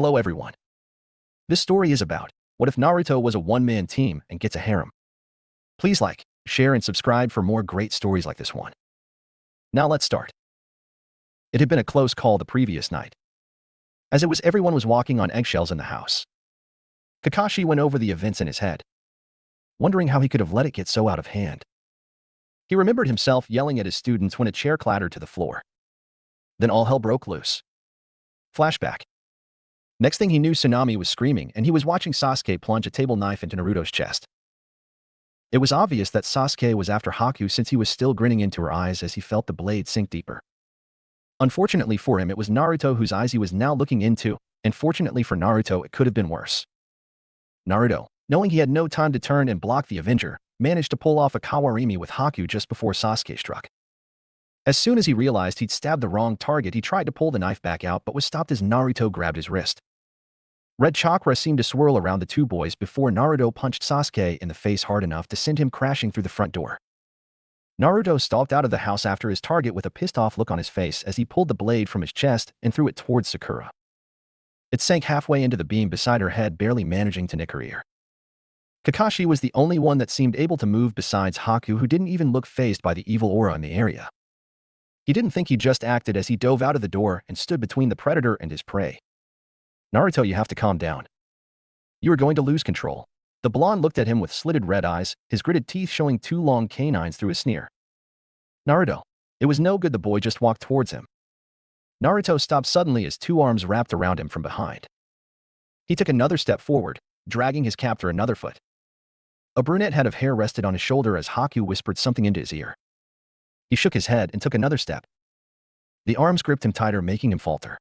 Hello everyone. This story is about, what if Naruto was a one-man team and gets a harem? Please like, share and subscribe for more great stories like this one. Now let's start. It had been a close call the previous night. As it was, everyone was walking on eggshells in the house. Kakashi went over the events in his head, wondering how he could have let it get so out of hand. He remembered himself yelling at his students when a chair clattered to the floor. Then all hell broke loose. Flashback. Next thing he knew, Tsunami was screaming, and he was watching Sasuke plunge a table knife into Naruto's chest. It was obvious that Sasuke was after Haku since he was still grinning into her eyes as he felt the blade sink deeper. Unfortunately for him, it was Naruto whose eyes he was now looking into, and fortunately for Naruto, it could have been worse. Naruto, knowing he had no time to turn and block the Avenger, managed to pull off a Kawarimi with Haku just before Sasuke struck. As soon as he realized he'd stabbed the wrong target, he tried to pull the knife back out but was stopped as Naruto grabbed his wrist. Red chakra seemed to swirl around the two boys before Naruto punched Sasuke in the face hard enough to send him crashing through the front door. Naruto stalked out of the house after his target with a pissed-off look on his face as he pulled the blade from his chest and threw it towards Sakura. It sank halfway into the beam beside her head, barely managing to nick her ear. Kakashi was the only one that seemed able to move besides Haku, who didn't even look fazed by the evil aura in the area. He didn't think, he just acted as he dove out of the door and stood between the predator and his prey. Naruto, you have to calm down. You are going to lose control. The blonde looked at him with slitted red eyes, his gritted teeth showing two long canines through a sneer. Naruto. It was no good. The boy just walked towards him. Naruto stopped suddenly as two arms wrapped around him from behind. He took another step forward, dragging his captor another foot. A brunette head of hair rested on his shoulder as Haku whispered something into his ear. He shook his head and took another step. The arms gripped him tighter, making him falter.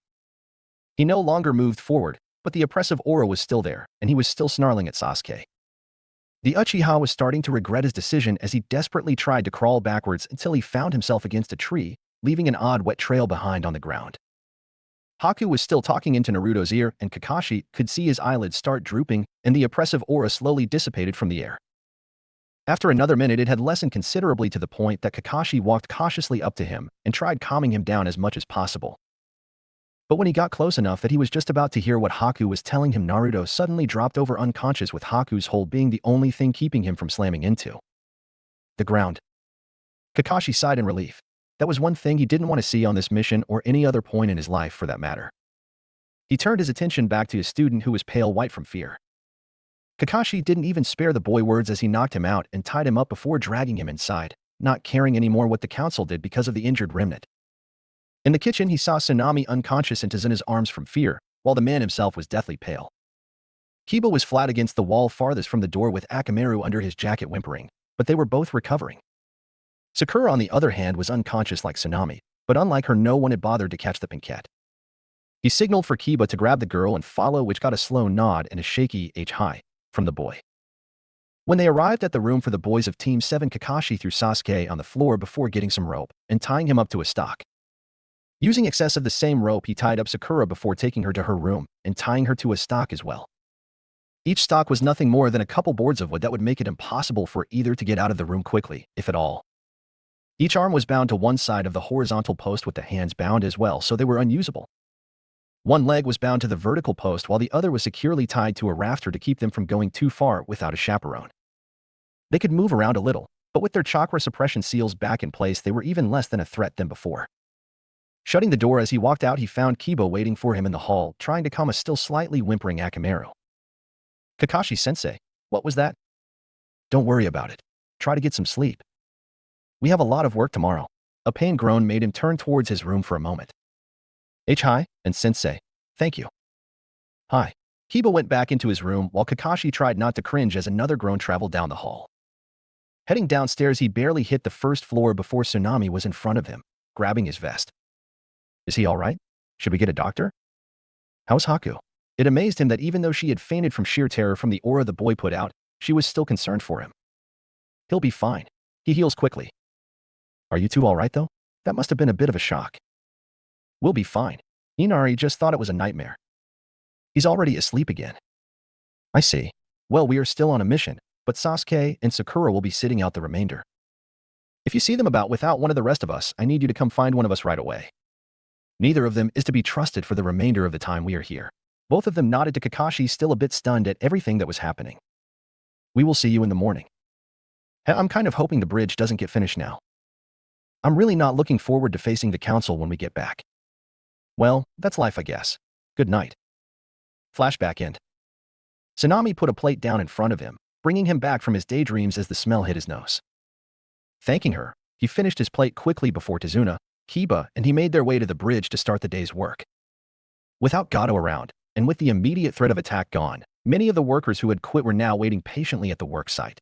He no longer moved forward, but the oppressive aura was still there, and he was still snarling at Sasuke. The Uchiha was starting to regret his decision as he desperately tried to crawl backwards until he found himself against a tree, leaving an odd wet trail behind on the ground. Haku was still talking into Naruto's ear, and Kakashi could see his eyelids start drooping, and the oppressive aura slowly dissipated from the air. After another minute, it had lessened considerably to the point that Kakashi walked cautiously up to him and tried calming him down as much as possible. But when he got close enough that he was just about to hear what Haku was telling him, Naruto suddenly dropped over unconscious, with Haku's hold being the only thing keeping him from slamming into the ground. Kakashi sighed in relief. That was one thing he didn't want to see on this mission, or any other point in his life for that matter. He turned his attention back to his student, who was pale white from fear. Kakashi didn't even spare the boy words as he knocked him out and tied him up before dragging him inside, not caring anymore what the council did because of the injured remnant. In the kitchen, he saw Tsunami unconscious and in his arms from fear, while the man himself was deathly pale. Kiba was flat against the wall farthest from the door with Akamaru under his jacket whimpering, but they were both recovering. Sakura, on the other hand, was unconscious like Tsunami, but unlike her, no one had bothered to catch the pinkette. He signaled for Kiba to grab the girl and follow, which got a slow nod and a shaky "hi" from the boy. When they arrived at the room for the boys of Team 7, Kakashi threw Sasuke on the floor before getting some rope and tying him up to a stock. Using excess of the same rope, he tied up Sakura before taking her to her room and tying her to a stock as well. Each stock was nothing more than a couple boards of wood that would make it impossible for either to get out of the room quickly, if at all. Each arm was bound to one side of the horizontal post with the hands bound as well, so they were unusable. One leg was bound to the vertical post while the other was securely tied to a rafter to keep them from going too far without a chaperone. They could move around a little, but with their chakra suppression seals back in place, they were even less than a threat than before. Shutting the door as he walked out, he found Kiba waiting for him in the hall, trying to calm a still slightly whimpering Akamaru. Kakashi-sensei, what was that? Don't worry about it. Try to get some sleep. We have a lot of work tomorrow. A pain groan made him turn towards his room for a moment. Hi, and sensei. Thank you. Hi. Kiba went back into his room while Kakashi tried not to cringe as another groan traveled down the hall. Heading downstairs, he barely hit the first floor before Tsunami was in front of him, grabbing his vest. Is he all right? Should we get a doctor? How's Haku? It amazed him that even though she had fainted from sheer terror from the aura the boy put out, she was still concerned for him. He'll be fine. He heals quickly. Are you two all right, though? That must have been a bit of a shock. We'll be fine. Inari just thought it was a nightmare. He's already asleep again. I see. Well, we are still on a mission, but Sasuke and Sakura will be sitting out the remainder. If you see them about without one of the rest of us, I need you to come find one of us right away. Neither of them is to be trusted for the remainder of the time we are here. Both of them nodded to Kakashi, still a bit stunned at everything that was happening. We will see you in the morning. I'm kind of hoping the bridge doesn't get finished now. I'm really not looking forward to facing the council when we get back. Well, that's life, I guess. Good night. Flashback end. Tsunami put a plate down in front of him, bringing him back from his daydreams as the smell hit his nose. Thanking her, he finished his plate quickly before Tazuna, Kiba, and he made their way to the bridge to start the day's work. Without Gato around, and with the immediate threat of attack gone, many of the workers who had quit were now waiting patiently at the work site.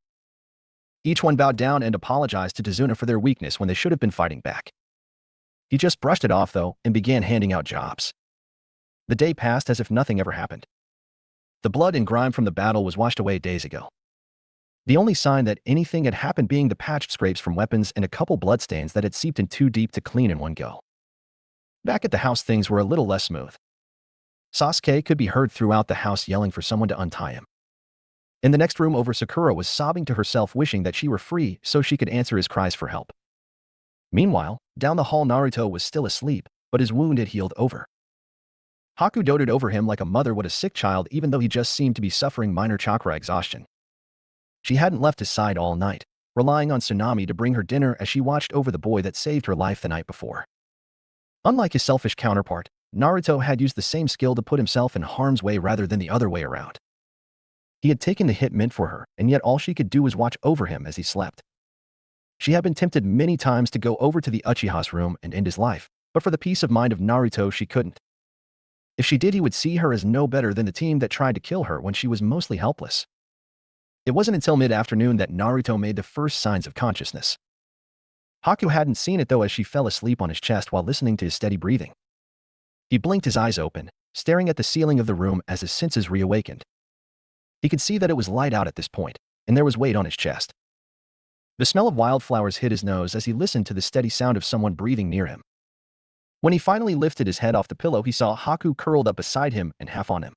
Each one bowed down and apologized to Tazuna for their weakness when they should have been fighting back. He just brushed it off, though, and began handing out jobs. The day passed as if nothing ever happened. The blood and grime from the battle was washed away days ago. The only sign that anything had happened being the patched scrapes from weapons and a couple bloodstains that had seeped in too deep to clean in one go. Back at the house, things were a little less smooth. Sasuke could be heard throughout the house yelling for someone to untie him. In the next room over, Sakura was sobbing to herself, wishing that she were free so she could answer his cries for help. Meanwhile, down the hall, Naruto was still asleep, but his wound had healed over. Haku doted over him like a mother would a sick child, even though he just seemed to be suffering minor chakra exhaustion. She hadn't left his side all night, relying on Tsunami to bring her dinner as she watched over the boy that saved her life the night before. Unlike his selfish counterpart, Naruto had used the same skill to put himself in harm's way rather than the other way around. He had taken the hit meant for her, and yet all she could do was watch over him as he slept. She had been tempted many times to go over to the Uchiha's room and end his life, but for the peace of mind of Naruto, she couldn't. If she did, he would see her as no better than the team that tried to kill her when she was mostly helpless. It wasn't until mid-afternoon that Naruto made the first signs of consciousness. Haku hadn't seen it, though, as she fell asleep on his chest while listening to his steady breathing. He blinked his eyes open, staring at the ceiling of the room as his senses reawakened. He could see that it was light out at this point, and there was weight on his chest. The smell of wildflowers hit his nose as he listened to the steady sound of someone breathing near him. When he finally lifted his head off the pillow, he saw Haku curled up beside him and half on him.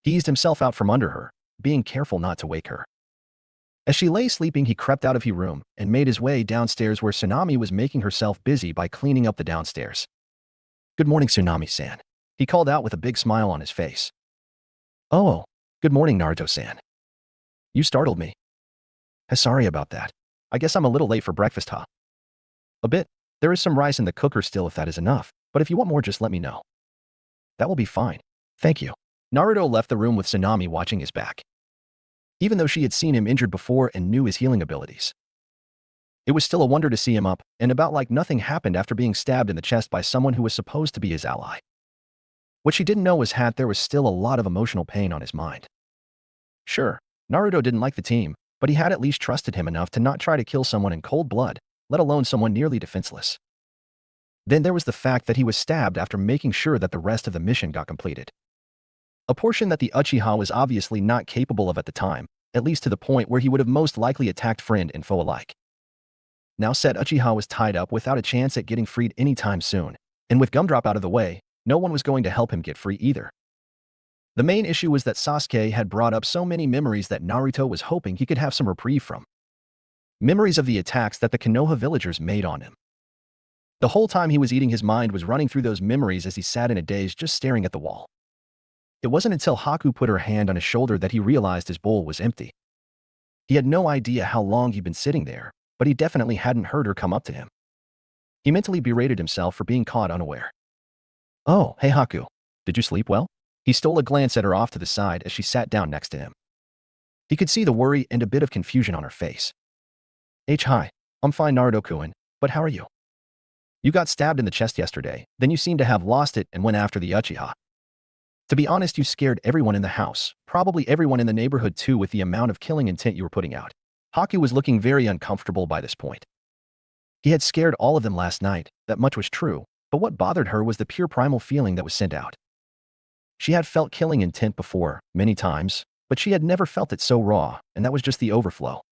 He eased himself out from under her, being careful not to wake her. As she lay sleeping, he crept out of his room and made his way downstairs, where Tsunami was making herself busy by cleaning up the downstairs. "Good morning, Tsunami-san," he called out with a big smile on his face. "Oh, good morning, Naruto-san. You startled me. Sorry about that. I guess I'm a little late for breakfast, huh?" "A bit. There is some rice in the cooker still if that is enough, but if you want more, just let me know." "That will be fine. Thank you." Naruto left the room with Tsunami watching his back. Even though she had seen him injured before and knew his healing abilities, it was still a wonder to see him up and about like nothing happened after being stabbed in the chest by someone who was supposed to be his ally. What she didn't know was that there was still a lot of emotional pain on his mind. Sure, Naruto didn't like the team, but he had at least trusted him enough to not try to kill someone in cold blood, let alone someone nearly defenseless. Then there was the fact that he was stabbed after making sure that the rest of the mission got completed. A portion that the Uchiha was obviously not capable of at the time, at least to the point where he would have most likely attacked friend and foe alike. Now said Uchiha was tied up without a chance at getting freed anytime soon, and with Gumdrop out of the way, no one was going to help him get free either. The main issue was that Sasuke had brought up so many memories that Naruto was hoping he could have some reprieve from. Memories of the attacks that the Konoha villagers made on him. The whole time he was eating, his mind was running through those memories as he sat in a daze just staring at the wall. It wasn't until Haku put her hand on his shoulder that he realized his bowl was empty. He had no idea how long he'd been sitting there, but he definitely hadn't heard her come up to him. He mentally berated himself for being caught unaware. "Oh, hey Haku. Did you sleep well?" He stole a glance at her off to the side as she sat down next to him. He could see the worry and a bit of confusion on her face. Hi. I'm fine, Naruto-kun, but how are you? You got stabbed in the chest yesterday, then you seem to have lost it and went after the Uchiha. To be honest, you scared everyone in the house, probably everyone in the neighborhood too, with the amount of killing intent you were putting out. Haku was looking very uncomfortable by this point. He had scared all of them last night, that much was true, but what bothered her was the pure primal feeling that was sent out. She had felt killing intent before, many times, but she had never felt it so raw, and that was just the overflow.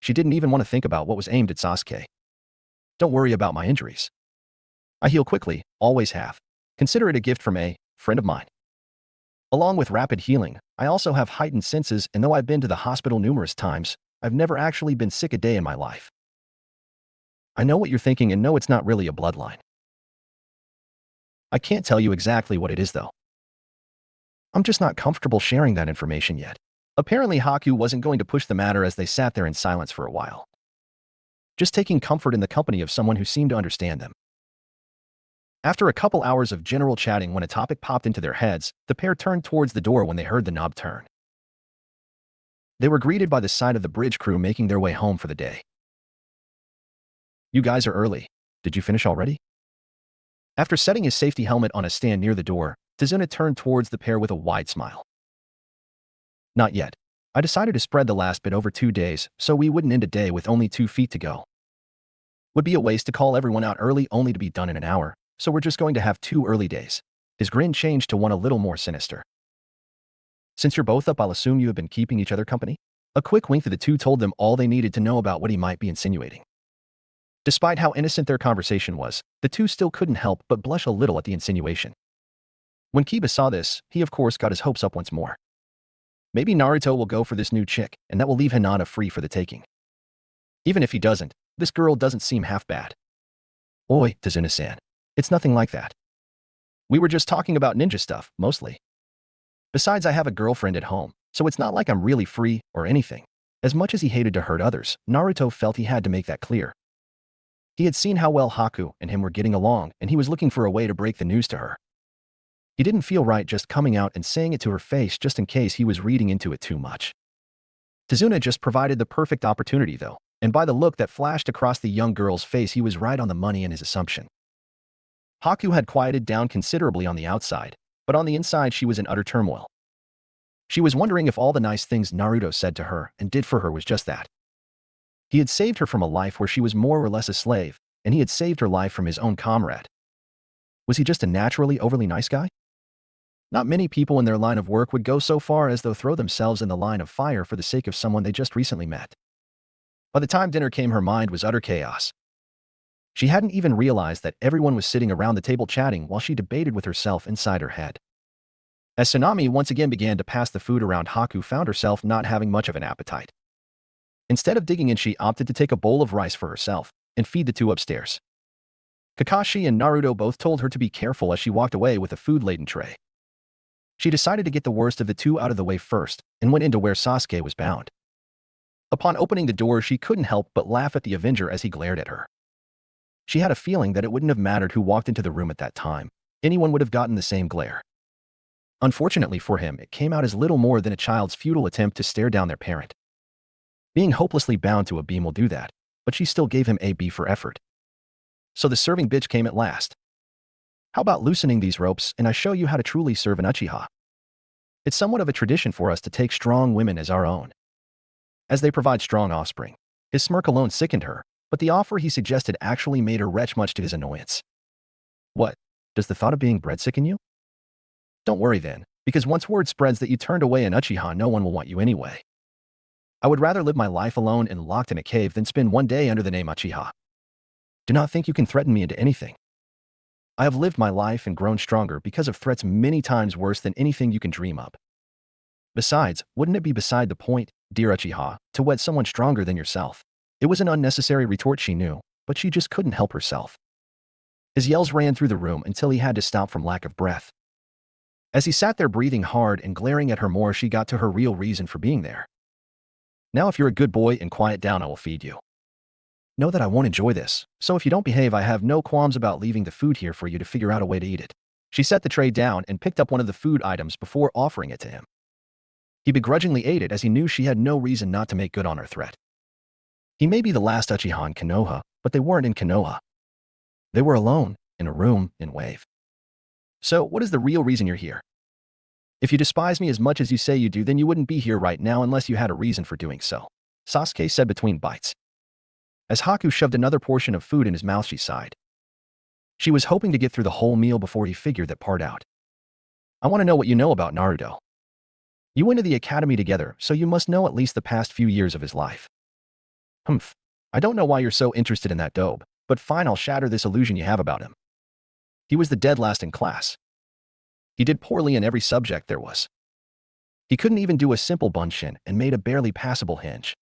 She didn't even want to think about what was aimed at Sasuke. "Don't worry about my injuries. I heal quickly, always have. Consider it a gift from a friend of mine. Along with rapid healing, I also have heightened senses, and though I've been to the hospital numerous times, I've never actually been sick a day in my life." "I know what you're thinking, and no, it's not really a bloodline. I can't tell you exactly what it is, though. I'm just not comfortable sharing that information yet. Apparently, Haku wasn't going to push the matter as they sat there in silence for a while, just taking comfort in the company of someone who seemed to understand them. After a couple hours of general chatting, when a topic popped into their heads, the pair turned towards the door when they heard the knob turn. They were greeted by the sight of the bridge crew making their way home for the day. "You guys are early. Did you finish already?" After setting his safety helmet on a stand near the door, Tazuna turned towards the pair with a wide smile. "Not yet. I decided to spread the last bit over 2 days, so we wouldn't end a day with only 2 feet to go. Would be a waste to call everyone out early only to be done in an hour, so we're just going to have 2 early days." His grin changed to one a little more sinister. "Since you're both up, I'll assume you have been keeping each other company?" A quick wink to the two told them all they needed to know about what he might be insinuating. Despite how innocent their conversation was, the two still couldn't help but blush a little at the insinuation. When Kiba saw this, he of course got his hopes up once more. Maybe Naruto will go for this new chick, and that will leave Hinata free for the taking. Even if he doesn't, this girl doesn't seem half bad. "Oi, Tazuna-san. It's nothing like that. We were just talking about ninja stuff, mostly. Besides, I have a girlfriend at home, so it's not like I'm really free or anything." As much as he hated to hurt others, Naruto felt he had to make that clear. He had seen how well Haku and him were getting along, and he was looking for a way to break the news to her. He didn't feel right just coming out and saying it to her face just in case he was reading into it too much. Tazuna just provided the perfect opportunity, though, and by the look that flashed across the young girl's face, he was right on the money in his assumption. Haku had quieted down considerably on the outside, but on the inside she was in utter turmoil. She was wondering if all the nice things Naruto said to her and did for her was just that. He had saved her from a life where she was more or less a slave, and he had saved her life from his own comrade. Was he just a naturally overly nice guy? Not many people in their line of work would go so far as to throw themselves in the line of fire for the sake of someone they just recently met. By the time dinner came, her mind was utter chaos. She hadn't even realized that everyone was sitting around the table chatting while she debated with herself inside her head. As Tsunami once again began to pass the food around, Haku found herself not having much of an appetite. Instead of digging in, she opted to take a bowl of rice for herself and feed the two upstairs. Kakashi and Naruto both told her to be careful as she walked away with a food-laden tray. She decided to get the worst of the two out of the way first and went into where Sasuke was bound. Upon opening the door, she couldn't help but laugh at the Avenger as he glared at her. She had a feeling that it wouldn't have mattered who walked into the room at that time. Anyone would have gotten the same glare. Unfortunately for him, it came out as little more than a child's futile attempt to stare down their parent. Being hopelessly bound to a beam will do that, but she still gave him a B for effort. So the serving bitch came at last. "How about loosening these ropes and I show you how to truly serve an Uchiha? It's somewhat of a tradition for us to take strong women as our own, as they provide strong offspring." His smirk alone sickened her, but the offer he suggested actually made her retch, much to his annoyance. "What? Does the thought of being bred sicken you? Don't worry then, because once word spreads that you turned away an Uchiha, no one will want you anyway. I would rather live my life alone and locked in a cave than spend one day under the name Uchiha. Do not think you can threaten me into anything. I have lived my life and grown stronger because of threats many times worse than anything you can dream up. Besides, wouldn't it be beside the point, dear Uchiha, to wed someone stronger than yourself?" It was an unnecessary retort, she knew, but she just couldn't help herself. His yells ran through the room until he had to stop from lack of breath. As he sat there breathing hard and glaring at her more, she got to her real reason for being there. "Now if you're a good boy and quiet down, I will feed you. Know that I won't enjoy this, so if you don't behave, I have no qualms about leaving the food here for you to figure out a way to eat it." She set the tray down and picked up one of the food items before offering it to him. He begrudgingly ate it as he knew she had no reason not to make good on her threat. He may be the last Uchiha in Konoha, but they weren't in Konoha. They were alone, in a room, in Wave. "So, what is the real reason you're here? If you despise me as much as you say you do, then you wouldn't be here right now unless you had a reason for doing so," Sasuke said between bites. As Haku shoved another portion of food in his mouth, she sighed. She was hoping to get through the whole meal before he figured that part out. "I want to know what you know about Naruto. You went to the academy together, so you must know at least the past few years of his life." "Humph. I don't know why you're so interested in that dope, but fine, I'll shatter this illusion you have about him. He was the dead last in class. He did poorly in every subject there was. He couldn't even do a simple bunshin and made a barely passable hinge.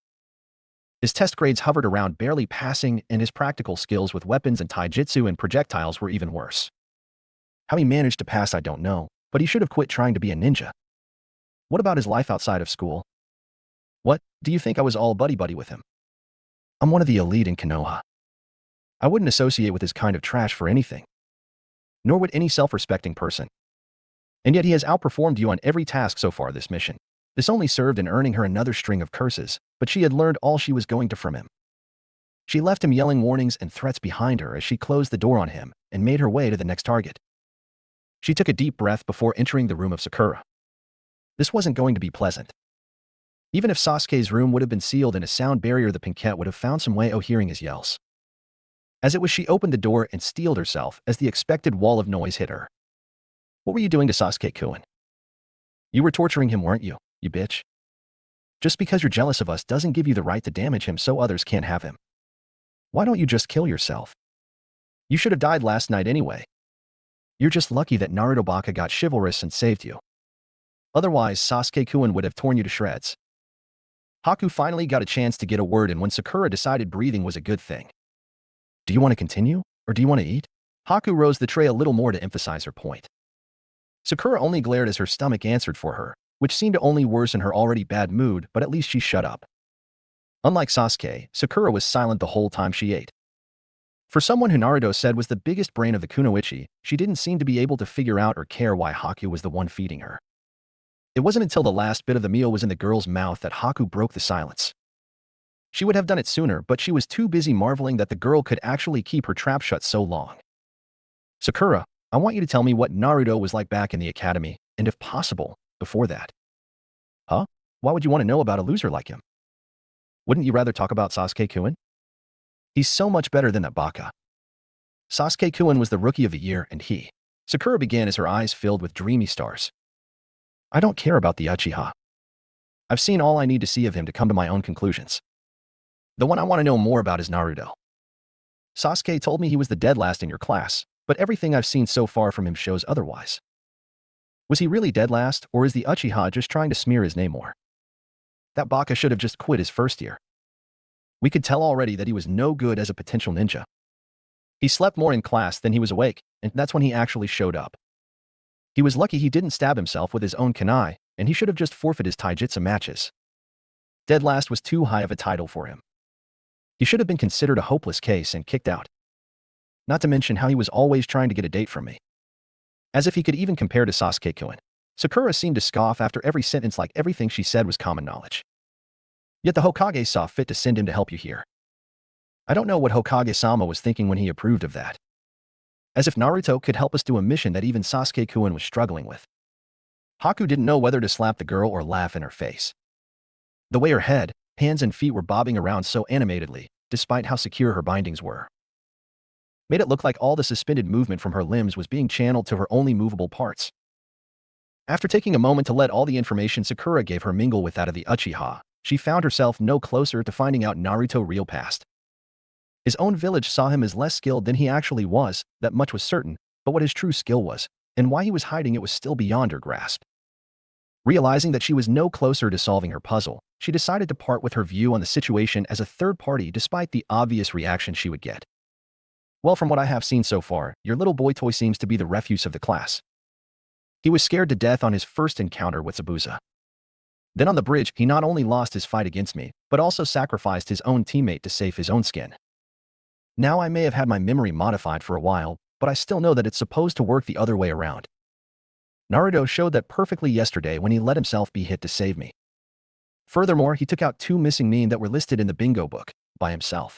His test grades hovered around barely passing, and his practical skills with weapons and taijutsu and projectiles were even worse. How he managed to pass I don't know, but he should have quit trying to be a ninja. What about his life outside of school? What, do you think I was all buddy-buddy with him? I'm one of the elite in Konoha. I wouldn't associate with his kind of trash for anything. Nor would any self-respecting person. And yet he has outperformed you on every task so far this mission. This only served in earning her another string of curses, but she had learned all she was going to from him. She left him yelling warnings and threats behind her as she closed the door on him and made her way to the next target. She took a deep breath before entering the room of Sakura. This wasn't going to be pleasant. Even if Sasuke's room would have been sealed in a sound barrier, the Pinkette would have found some way of hearing his yells. As it was, she opened the door and steeled herself as the expected wall of noise hit her. What were you doing to Sasuke-kun? You were torturing him, weren't you, you bitch? Just because you're jealous of us doesn't give you the right to damage him so others can't have him. Why don't you just kill yourself? You should have died last night anyway. You're just lucky that Naruto Baka got chivalrous and saved you. Otherwise, Sasuke-kun would have torn you to shreds. Haku finally got a chance to get a word in when Sakura decided breathing was a good thing. Do you want to continue, or do you want to eat? Haku rose the tray a little more to emphasize her point. Sakura only glared as her stomach answered for her, which seemed to only worsen her already bad mood, but at least she shut up. Unlike Sasuke, Sakura was silent the whole time she ate. For someone who Naruto said was the biggest brain of the Kunoichi, she didn't seem to be able to figure out or care why Haku was the one feeding her. It wasn't until the last bit of the meal was in the girl's mouth that Haku broke the silence. She would have done it sooner, but she was too busy marveling that the girl could actually keep her trap shut so long. Sakura, I want you to tell me what Naruto was like back in the academy, and if possible, before that. Huh? Why would you want to know about a loser like him? Wouldn't you rather talk about Sasuke-kun? He's so much better than that Baka. Sasuke-kun was the rookie of the year, and he. Sakura began as her eyes filled with dreamy stars. I don't care about the Uchiha. I've seen all I need to see of him to come to my own conclusions. The one I want to know more about is Naruto. Sasuke told me he was the dead last in your class, but everything I've seen so far from him shows otherwise. Was he really dead last, or is the Uchiha just trying to smear his name more? That Baka should have just quit his first year. We could tell already that he was no good as a potential ninja. He slept more in class than he was awake, and that's when he actually showed up. He was lucky he didn't stab himself with his own kunai, and he should have just forfeited his taijutsu matches. Dead last was too high of a title for him. He should have been considered a hopeless case and kicked out. Not to mention how he was always trying to get a date from me. As if he could even compare to Sasuke-kun. Sakura seemed to scoff after every sentence like everything she said was common knowledge. Yet the Hokage saw fit to send him to help you here. I don't know what Hokage-sama was thinking when he approved of that. As if Naruto could help us do a mission that even Sasuke-kun was struggling with. Haku didn't know whether to slap the girl or laugh in her face. The way her head, hands and feet were bobbing around so animatedly, despite how secure her bindings were, made it look like all the suspended movement from her limbs was being channeled to her only movable parts. After taking a moment to let all the information Sakura gave her mingle with that of the Uchiha, she found herself no closer to finding out Naruto's real past. His own village saw him as less skilled than he actually was, that much was certain, but what his true skill was, and why he was hiding it was still beyond her grasp. Realizing that she was no closer to solving her puzzle, she decided to part with her view on the situation as a third party despite the obvious reaction she would get. Well, from what I have seen so far, your little boy toy seems to be the refuse of the class. He was scared to death on his first encounter with Zabuza. Then on the bridge, he not only lost his fight against me, but also sacrificed his own teammate to save his own skin. Now I may have had my memory modified for a while, but I still know that it's supposed to work the other way around. Naruto showed that perfectly yesterday when he let himself be hit to save me. Furthermore, he took out 2 missing men that were listed in the bingo book, by himself.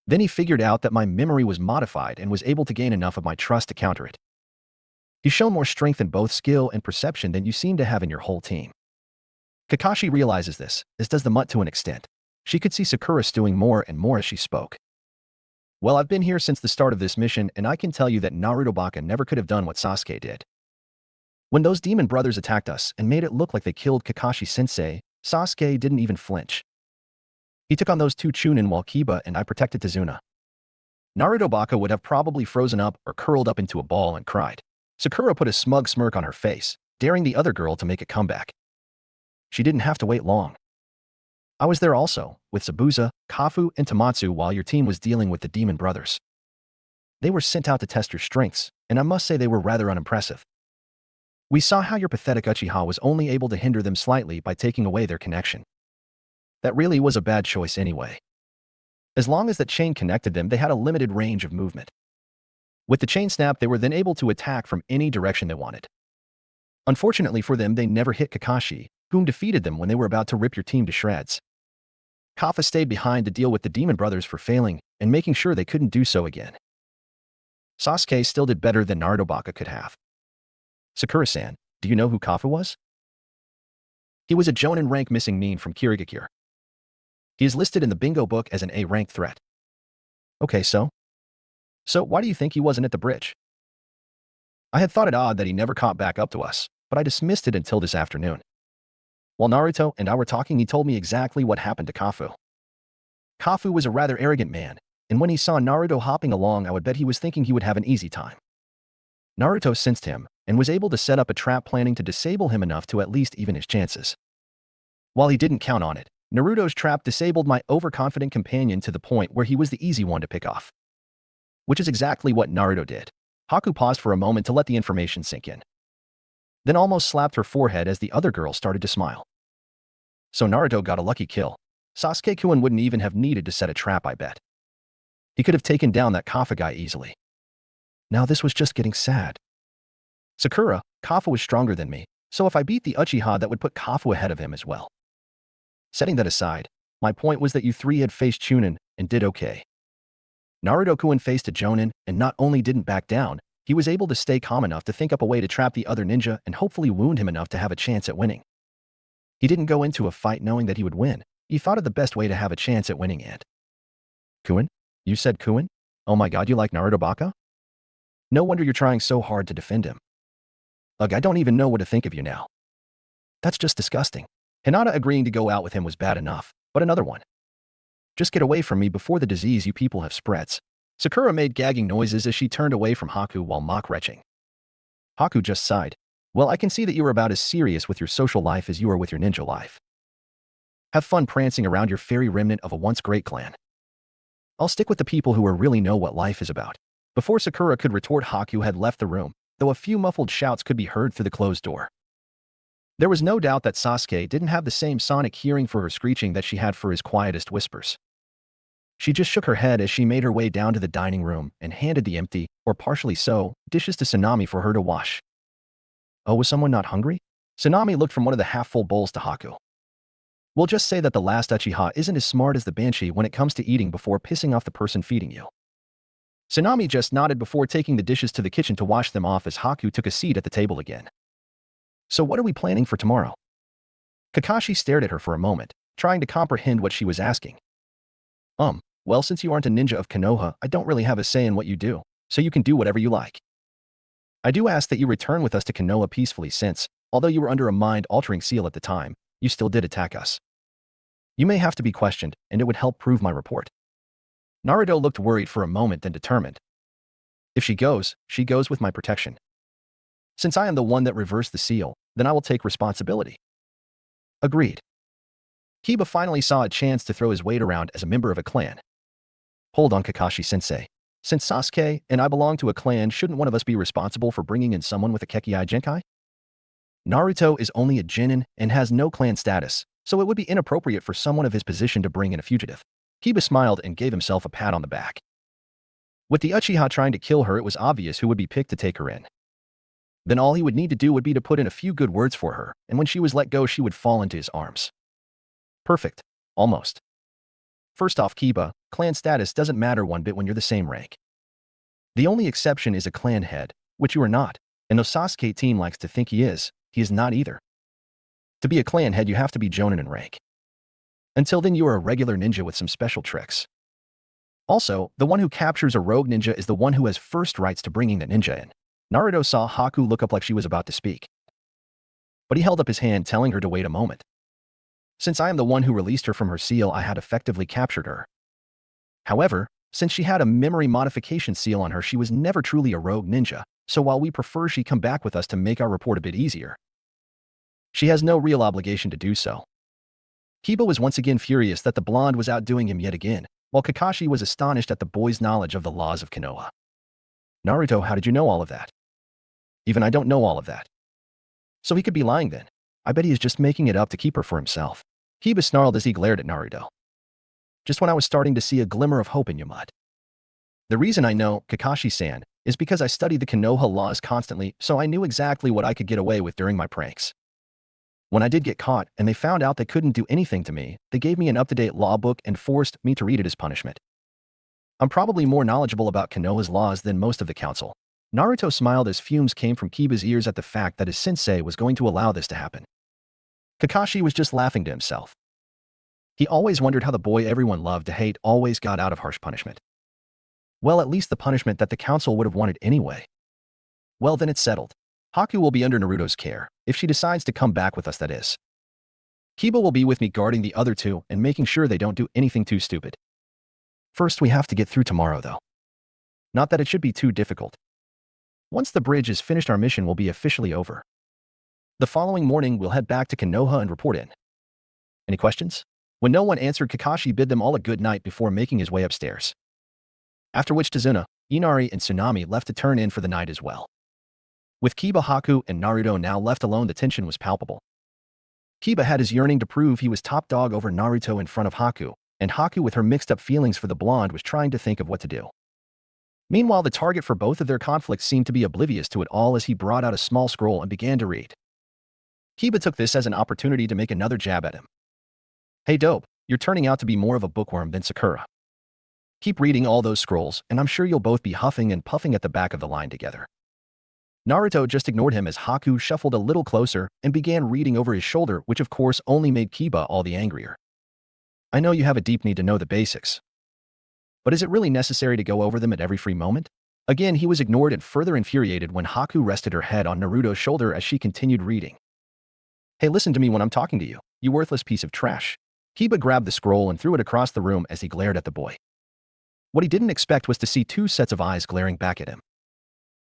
Then he figured out that my memory was modified and was able to gain enough of my trust to counter it. He's shown more strength in both skill and perception than you seem to have in your whole team. Kakashi realizes this, as does the Mutt to an extent. She could see Sakura stewing more and more as she spoke. Well, I've been here since the start of this mission, and I can tell you that Naruto Baka never could have done what Sasuke did. When those demon brothers attacked us and made it look like they killed Kakashi-sensei, Sasuke didn't even flinch. He took on those 2 Chunin while Kiba and I protected Tazuna. Naruto Baka would have probably frozen up or curled up into a ball and cried. Sakura put a smug smirk on her face, daring the other girl to make a comeback. She didn't have to wait long. I was there also, with Zabuza, Kafu, and Tamatsu while your team was dealing with the demon brothers. They were sent out to test your strengths, and I must say they were rather unimpressive. We saw how your pathetic Uchiha was only able to hinder them slightly by taking away their connection. That really was a bad choice anyway. As long as that chain connected them, they had a limited range of movement. With the chain snap, they were then able to attack from any direction they wanted. Unfortunately for them, they never hit Kakashi, whom defeated them when they were about to rip your team to shreds. Kappa stayed behind to deal with the Demon Brothers for failing and making sure they couldn't do so again. Sasuke still did better than Naruto Baka could have. Sakura-san, do you know who Kappa was? He was a Jonin rank missing nin from Kirigakure. He is listed in the bingo book as an A rank threat. Okay, so why do you think he wasn't at the bridge? I had thought it odd that he never caught back up to us, but I dismissed it until this afternoon. While Naruto and I were talking, he told me exactly what happened to Kafu. Kafu was a rather arrogant man, and when he saw Naruto hopping along, I would bet he was thinking he would have an easy time. Naruto sensed him and was able to set up a trap planning to disable him enough to at least even his chances. While he didn't count on it, Naruto's trap disabled my overconfident companion to the point where he was the easy one to pick off. Which is exactly what Naruto did. Haku paused for a moment to let the information sink in. Then almost slapped her forehead as the other girl started to smile. So Naruto got a lucky kill. Sasuke-kun wouldn't even have needed to set a trap, I bet. He could have taken down that Kafa guy easily. Now this was just getting sad. Sakura, Kafa was stronger than me, so if I beat the Uchiha, that would put Kafu ahead of him as well. Setting that aside, my point was that you three had faced Chunin and did okay. Naruto-kun faced a Jonin and not only didn't back down, he was able to stay calm enough to think up a way to trap the other ninja and hopefully wound him enough to have a chance at winning. He didn't go into a fight knowing that he would win. He thought of the best way to have a chance at winning and… Kun? You said Kun? Oh my god, you like Naruto Baka? No wonder you're trying so hard to defend him. Ugh, I don't even know what to think of you now. That's just disgusting. Hinata agreeing to go out with him was bad enough, but another one. Just get away from me before the disease you people have spreads. Sakura made gagging noises as she turned away from Haku while mock-retching. Haku just sighed. Well, I can see that you are about as serious with your social life as you are with your ninja life. Have fun prancing around your fairy remnant of a once great clan. I'll stick with the people who really know what life is about. Before Sakura could retort, Haku had left the room, though a few muffled shouts could be heard through the closed door. There was no doubt that Sasuke didn't have the same sonic hearing for her screeching that she had for his quietest whispers. She just shook her head as she made her way down to the dining room and handed the empty, or partially so, dishes to Tsunami for her to wash. Oh, was someone not hungry? Tsunami looked from one of the half-full bowls to Haku. We'll just say that the last Uchiha isn't as smart as the Banshee when it comes to eating before pissing off the person feeding you. Tsunami just nodded before taking the dishes to the kitchen to wash them off as Haku took a seat at the table again. So what are we planning for tomorrow? Kakashi stared at her for a moment, trying to comprehend what she was asking. Well, since you aren't a ninja of Konoha, I don't really have a say in what you do, so you can do whatever you like. I do ask that you return with us to Konoha peacefully since, although you were under a mind-altering seal at the time, you still did attack us. You may have to be questioned, and it would help prove my report. Naruto looked worried for a moment, then determined. If she goes with my protection. Since I am the one that reversed the seal, then I will take responsibility. Agreed. Kiba finally saw a chance to throw his weight around as a member of a clan. Hold on, Kakashi-sensei. Since Sasuke and I belong to a clan, shouldn't one of us be responsible for bringing in someone with a Kekkai Genkai? Naruto is only a genin and has no clan status, so it would be inappropriate for someone of his position to bring in a fugitive. Kiba smiled and gave himself a pat on the back. With the Uchiha trying to kill her, it was obvious who would be picked to take her in. Then all he would need to do would be to put in a few good words for her, and when she was let go, she would fall into his arms. Perfect. Almost. First off, Kiba, clan status doesn't matter one bit when you're the same rank. The only exception is a clan head, which you are not, and though Sasuke team likes to think he is not either. To be a clan head, you have to be Jonin in rank. Until then, you are a regular ninja with some special tricks. Also, the one who captures a rogue ninja is the one who has first rights to bringing the ninja in. Naruto saw Haku look up like she was about to speak. But he held up his hand, telling her to wait a moment. Since I am the one who released her from her seal, I had effectively captured her. However, since she had a memory modification seal on her, she was never truly a rogue ninja, so while we prefer she come back with us to make our report a bit easier, she has no real obligation to do so. Kiba was once again furious that the blonde was outdoing him yet again, while Kakashi was astonished at the boy's knowledge of the laws of Konoha. Naruto, how did you know all of that? Even I don't know all of that. So he could be lying then. I bet he is just making it up to keep her for himself. Kiba snarled as he glared at Naruto. Just when I was starting to see a glimmer of hope in Yamut. The reason I know, Kakashi-san, is because I studied the Konoha laws constantly, so I knew exactly what I could get away with during my pranks. When I did get caught and they found out they couldn't do anything to me, they gave me an up-to-date law book and forced me to read it as punishment. I'm probably more knowledgeable about Konoha's laws than most of the council. Naruto smiled as fumes came from Kiba's ears at the fact that his sensei was going to allow this to happen. Kakashi was just laughing to himself. He always wondered how the boy everyone loved to hate always got out of harsh punishment. Well, at least the punishment that the council would have wanted anyway. Well, then it's settled. Haku will be under Naruto's care, if she decides to come back with us, that is. Kiba will be with me guarding the other two and making sure they don't do anything too stupid. First, we have to get through tomorrow, though. Not that it should be too difficult. Once the bridge is finished, our mission will be officially over. The following morning, we'll head back to Konoha and report in. Any questions? When no one answered, Kakashi bid them all a good night before making his way upstairs. After which Tazuna, Inari, and Tsunami left to turn in for the night as well. With Kiba, Haku, and Naruto now left alone, the tension was palpable. Kiba had his yearning to prove he was top dog over Naruto in front of Haku, and Haku, with her mixed-up feelings for the blonde, was trying to think of what to do. Meanwhile, the target for both of their conflicts seemed to be oblivious to it all as he brought out a small scroll and began to read. Kiba took this as an opportunity to make another jab at him. Hey dope, you're turning out to be more of a bookworm than Sakura. Keep reading all those scrolls, and I'm sure you'll both be huffing and puffing at the back of the line together. Naruto just ignored him as Haku shuffled a little closer and began reading over his shoulder, which of course only made Kiba all the angrier. I know you have a deep need to know the basics. But is it really necessary to go over them at every free moment? Again, he was ignored and further infuriated when Haku rested her head on Naruto's shoulder as she continued reading. Hey, listen to me when I'm talking to you, you worthless piece of trash. Kiba grabbed the scroll and threw it across the room as he glared at the boy. What he didn't expect was to see two sets of eyes glaring back at him.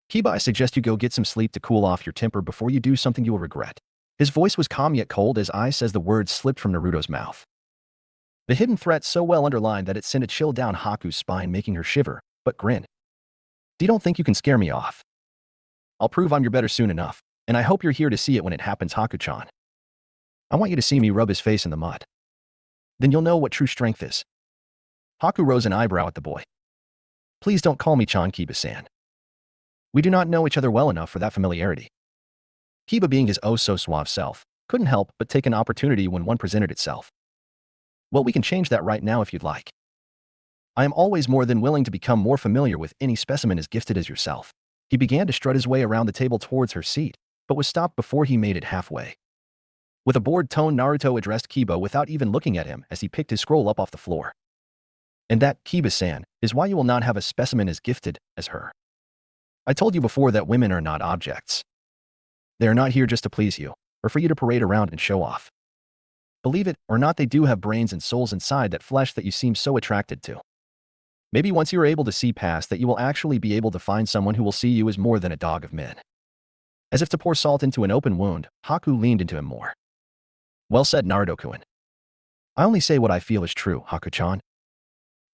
Kiba, I suggest you go get some sleep to cool off your temper before you do something you will regret. His voice was calm yet cold as ice as the words slipped from Naruto's mouth. The hidden threat so well underlined that it sent a chill down Haku's spine, making her shiver, but grin. You don't think you can scare me off? I'll prove I'm your better soon enough, and I hope you're here to see it when it happens, Haku-chan. I want you to see me rub his face in the mud. Then you'll know what true strength is. Haku rose an eyebrow at the boy. Please don't call me Chan, Kiba-san. We do not know each other well enough for that familiarity. Kiba, being his oh-so-suave self, couldn't help but take an opportunity when one presented itself. Well, we can change that right now if you'd like. I am always more than willing to become more familiar with any specimen as gifted as yourself. He began to strut his way around the table towards her seat, but was stopped before he made it halfway. With a bored tone, Naruto addressed Kiba without even looking at him as he picked his scroll up off the floor. And that, Kiba-san, is why you will not have a specimen as gifted as her. I told you before that women are not objects. They are not here just to please you, or for you to parade around and show off. Believe it or not, they do have brains and souls inside that flesh that you seem so attracted to. Maybe once you are able to see past that, you will actually be able to find someone who will see you as more than a dog of men. As if to pour salt into an open wound, Haku leaned into him more. Well said, Naruto-kun. I only say what I feel is true, Haku-chan.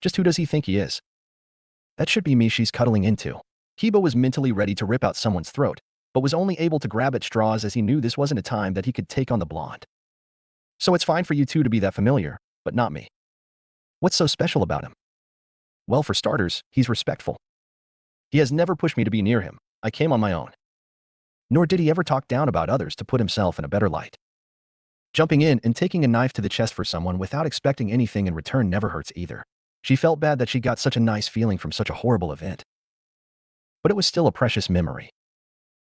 Just who does he think he is? That should be me she's cuddling into. Kiba was mentally ready to rip out someone's throat, but was only able to grab at straws as he knew this wasn't a time that he could take on the blonde. So it's fine for you two to be that familiar, but not me. What's so special about him? Well, for starters, he's respectful. He has never pushed me to be near him. I came on my own. Nor did he ever talk down about others to put himself in a better light. Jumping in and taking a knife to the chest for someone without expecting anything in return never hurts either. She felt bad that she got such a nice feeling from such a horrible event. But it was still a precious memory.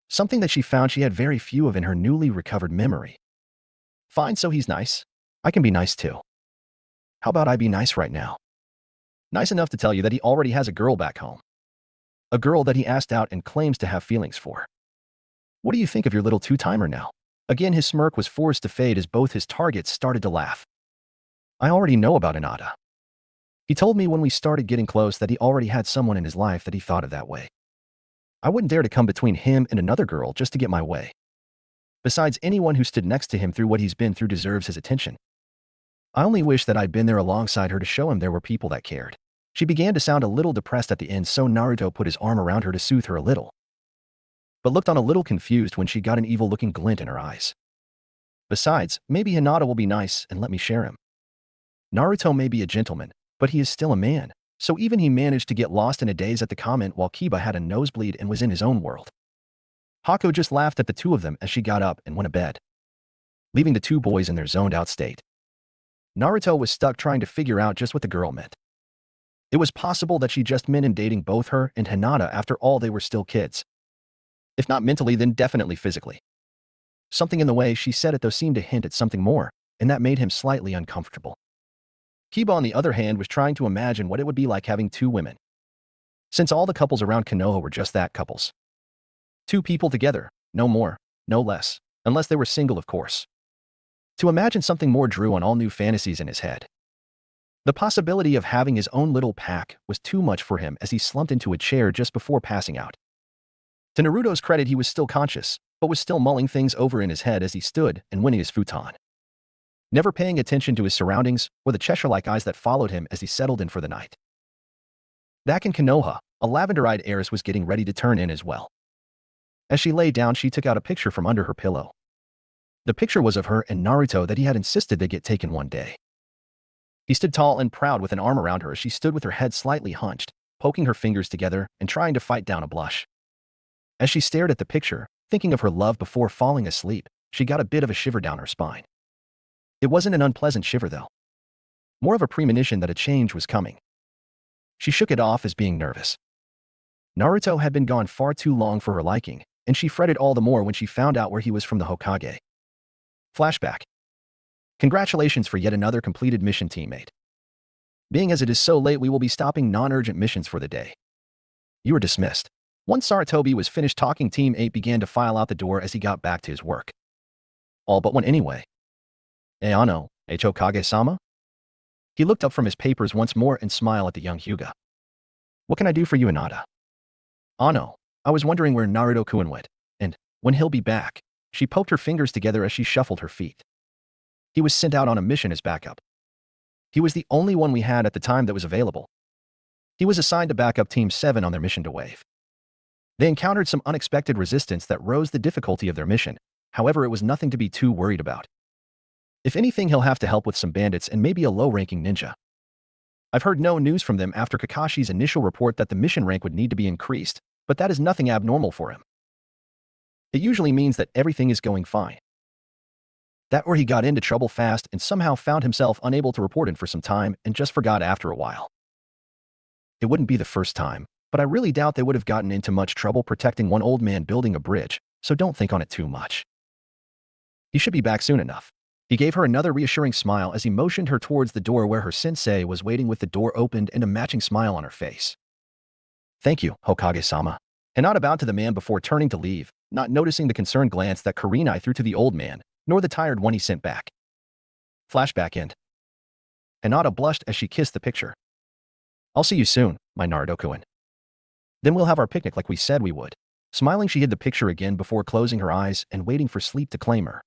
Something that she found she had very few of in her newly recovered memory. Fine, so he's nice. I can be nice too. How about I be nice right now? Nice enough to tell you that he already has a girl back home. A girl that he asked out and claims to have feelings for. What do you think of your little two-timer now? Again, his smirk was forced to fade as both his targets started to laugh. I already know about Inada. He told me when we started getting close that he already had someone in his life that he thought of that way. I wouldn't dare to come between him and another girl just to get my way. Besides, anyone who stood next to him through what he's been through deserves his attention. I only wish that I'd been there alongside her to show him there were people that cared. She began to sound a little depressed at the end, so Naruto put his arm around her to soothe her a little. but looked on a little confused when she got an evil-looking glint in her eyes. Besides, maybe Hinata will be nice and let me share him. Naruto may be a gentleman, but he is still a man, so even he managed to get lost in a daze at the comment while Kiba had a nosebleed and was in his own world. Haku just laughed at the two of them as she got up and went to bed, leaving the two boys in their zoned-out state. Naruto was stuck trying to figure out just what the girl meant. It was possible that she just meant him dating both her and Hinata. After all, they were still kids. If not mentally, then definitely physically. Something in the way she said it though seemed to hint at something more, and that made him slightly uncomfortable. Kiba, on the other hand, was trying to imagine what it would be like having two women, since all the couples around Konoha were just that, couples. Two people together, no more, no less, unless they were single, of course. To imagine something more drew on all new fantasies in his head. The possibility of having his own little pack was too much for him as he slumped into a chair just before passing out. To Naruto's credit, he was still conscious, but was still mulling things over in his head as he stood and went in his futon, never paying attention to his surroundings or the Cheshire-like eyes that followed him as he settled in for the night. Back in Konoha, a lavender-eyed heiress was getting ready to turn in as well. As she lay down, she took out a picture from under her pillow. The picture was of her and Naruto that he had insisted they get taken one day. He stood tall and proud with an arm around her as she stood with her head slightly hunched, poking her fingers together and trying to fight down a blush. As she stared at the picture, thinking of her love before falling asleep, she got a bit of a shiver down her spine. It wasn't an unpleasant shiver, though. More of a premonition that a change was coming. She shook it off as being nervous. Naruto had been gone far too long for her liking, and she fretted all the more when she found out where he was from the Hokage. Flashback. Congratulations for yet another completed mission, teammate. Being as it is so late, we will be stopping non-urgent missions for the day. You are dismissed. Once Saratobi was finished talking, Team 8 began to file out the door as he got back to his work. All but one anyway. Ano, Hokage-sama? He looked up from his papers once more and smiled at the young Hyuga. What can I do for you, Hinata? Ano, I was wondering where Naruto-kun went, and when he'll be back. She poked her fingers together as she shuffled her feet. He was sent out on a mission as backup. He was the only one we had at the time that was available. He was assigned to backup Team 7 on their mission to Wave. They encountered some unexpected resistance that rose the difficulty of their mission. However, it was nothing to be too worried about. If anything, he'll have to help with some bandits and maybe a low-ranking ninja. I've heard no news from them after Kakashi's initial report that the mission rank would need to be increased, but that is nothing abnormal for him. It usually means that everything is going fine. That or he got into trouble fast and somehow found himself unable to report in for some time and just forgot after a while. It wouldn't be the first time, but I really doubt they would have gotten into much trouble protecting one old man building a bridge, so don't think on it too much. He should be back soon enough. He gave her another reassuring smile as he motioned her towards the door where her sensei was waiting with the door opened and a matching smile on her face. Thank you, Hokage-sama. Hinata bowed to the man before turning to leave, not noticing the concerned glance that Kurenai threw to the old man, nor the tired one he sent back. Flashback end. Hinata blushed as she kissed the picture. I'll see you soon, my Naruto-kun. Then we'll have our picnic like we said we would. Smiling, she hid the picture again before closing her eyes and waiting for sleep to claim her.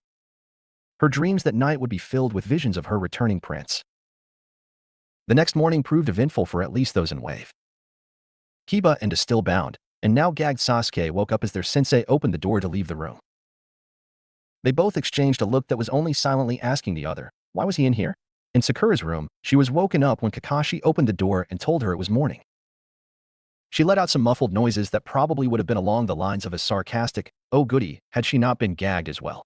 Her dreams that night would be filled with visions of her returning prince. The next morning proved eventful for at least those in Wave. Kiba and a still bound, and now gagged Sasuke woke up as their sensei opened the door to leave the room. They both exchanged a look that was only silently asking the other, why was he in here? In Sakura's room, she was woken up when Kakashi opened the door and told her it was morning. She let out some muffled noises that probably would have been along the lines of a sarcastic, oh goody, had she not been gagged as well.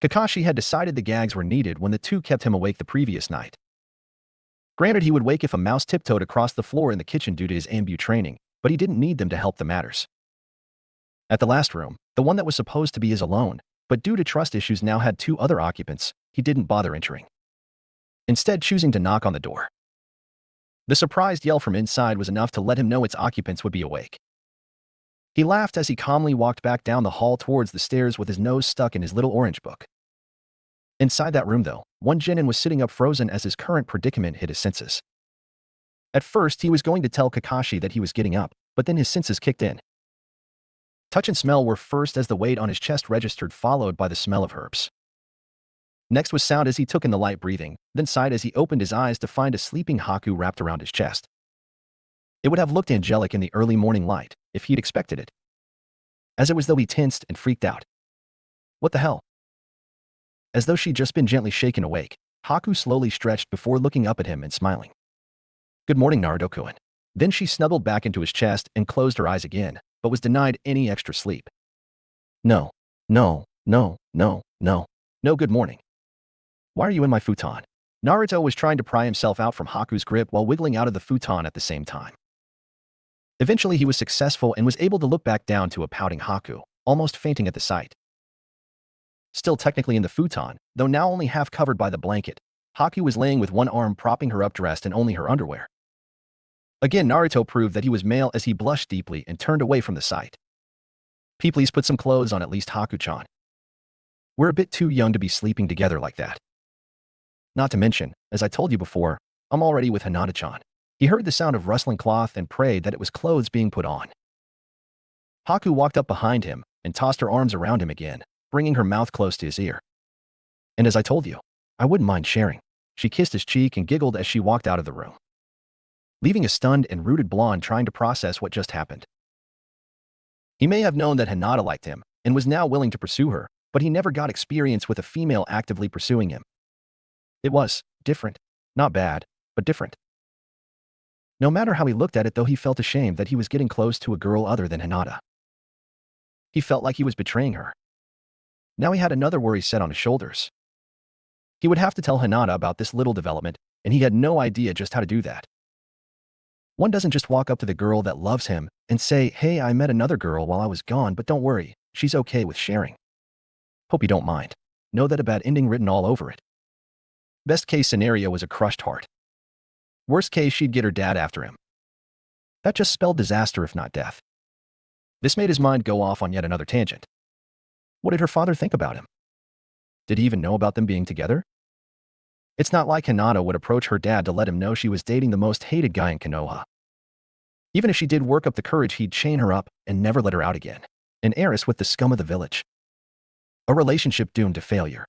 Kakashi had decided the gags were needed when the two kept him awake the previous night. Granted, he would wake if a mouse tiptoed across the floor in the kitchen due to his ambu training, but he didn't need them to help the matters. At the last room, the one that was supposed to be his alone, but due to trust issues now had two other occupants, he didn't bother entering, instead choosing to knock on the door. The surprised yell from inside was enough to let him know its occupants would be awake. He laughed as he calmly walked back down the hall towards the stairs with his nose stuck in his little orange book. Inside that room, though, one genin was sitting up frozen as his current predicament hit his senses. At first, he was going to tell Kakashi that he was getting up, but then his senses kicked in. Touch and smell were first as the weight on his chest registered, followed by the smell of herbs. Next was sound as he took in the light breathing, then sighed as he opened his eyes to find a sleeping Haku wrapped around his chest. It would have looked angelic in the early morning light, if he'd expected it. as it was though he tensed and freaked out. What the hell? As though she'd just been gently shaken awake, Haku slowly stretched before looking up at him and smiling. Good morning, Naruto-kun. Then she snuggled back into his chest and closed her eyes again, but was denied any extra sleep. No, no, no, no, no, no good morning. Why are you in my futon? Naruto was trying to pry himself out from Haku's grip while wiggling out of the futon at the same time. Eventually he was successful and was able to look back down to a pouting Haku, almost fainting at the sight. Still technically in the futon, though now only half covered by the blanket, Haku was laying with one arm propping her up dressed in only her underwear. Again, Naruto proved that he was male as he blushed deeply and turned away from the sight. Please put some clothes on at least, Haku-chan. We're a bit too young to be sleeping together like that. Not to mention, as I told you before, I'm already with Hinata-chan. He heard the sound of rustling cloth and prayed that it was clothes being put on. Haku walked up behind him and tossed her arms around him again, bringing her mouth close to his ear. And as I told you, I wouldn't mind sharing. She kissed his cheek and giggled as she walked out of the room, leaving a stunned and rooted blonde trying to process what just happened. He may have known that Hinata liked him and was now willing to pursue her, but he never got experience with a female actively pursuing him. It was different. Not bad, but different. No matter how he looked at it, though, he felt ashamed that he was getting close to a girl other than Hinata. He felt like he was betraying her. Now he had another worry set on his shoulders. He would have to tell Hinata about this little development, and he had no idea just how to do that. One doesn't just walk up to the girl that loves him and say, hey, I met another girl while I was gone, but don't worry, she's okay with sharing. Hope you don't mind. Know that a bad ending written all over it. Best case scenario was a crushed heart. Worst case, she'd get her dad after him. That just spelled disaster if not death. This made his mind go off on yet another tangent. What did her father think about him? Did he even know about them being together? It's not like Hinata would approach her dad to let him know she was dating the most hated guy in Konoha. Even if she did work up the courage, he'd chain her up and never let her out again. An heiress with the scum of the village. A relationship doomed to failure.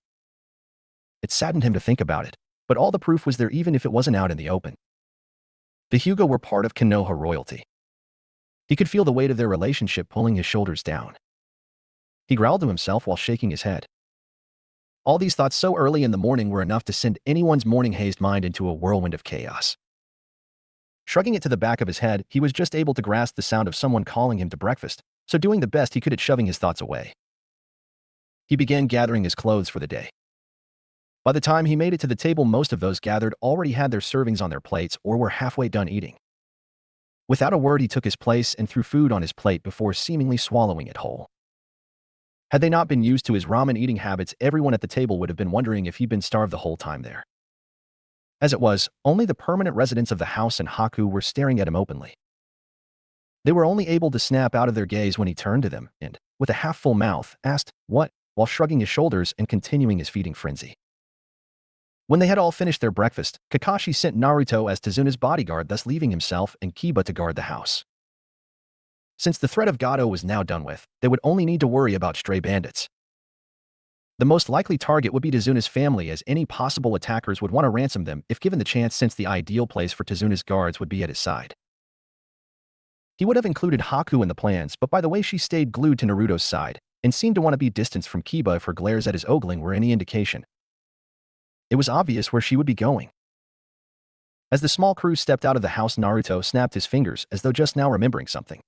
It saddened him to think about it, but all the proof was there even if it wasn't out in the open. The Hyuga were part of Konoha royalty. He could feel the weight of their relationship pulling his shoulders down. He growled to himself while shaking his head. All these thoughts so early in the morning were enough to send anyone's morning-hazed mind into a whirlwind of chaos. Shrugging it to the back of his head, he was just able to grasp the sound of someone calling him to breakfast, so doing the best he could at shoving his thoughts away. He began gathering his clothes for the day. By the time he made it to the table, most of those gathered already had their servings on their plates or were halfway done eating. Without a word, he took his place and threw food on his plate before seemingly swallowing it whole. Had they not been used to his ramen eating habits, everyone at the table would have been wondering if he'd been starved the whole time there. As it was, only the permanent residents of the house and Haku were staring at him openly. They were only able to snap out of their gaze when he turned to them and, with a half-full mouth, asked, "What?" while shrugging his shoulders and continuing his feeding frenzy. When they had all finished their breakfast, Kakashi sent Naruto as Tezuna's bodyguard, thus leaving himself and Kiba to guard the house. Since the threat of Gato was now done with, they would only need to worry about stray bandits. The most likely target would be Tezuna's family, as any possible attackers would want to ransom them if given the chance, since the ideal place for Tezuna's guards would be at his side. He would have included Haku in the plans, but by the way she stayed glued to Naruto's side and seemed to want to be distanced from Kiba if her glares at his ogling were any indication. It was obvious where she would be going. As the small crew stepped out of the house, Naruto snapped his fingers as though just now remembering something.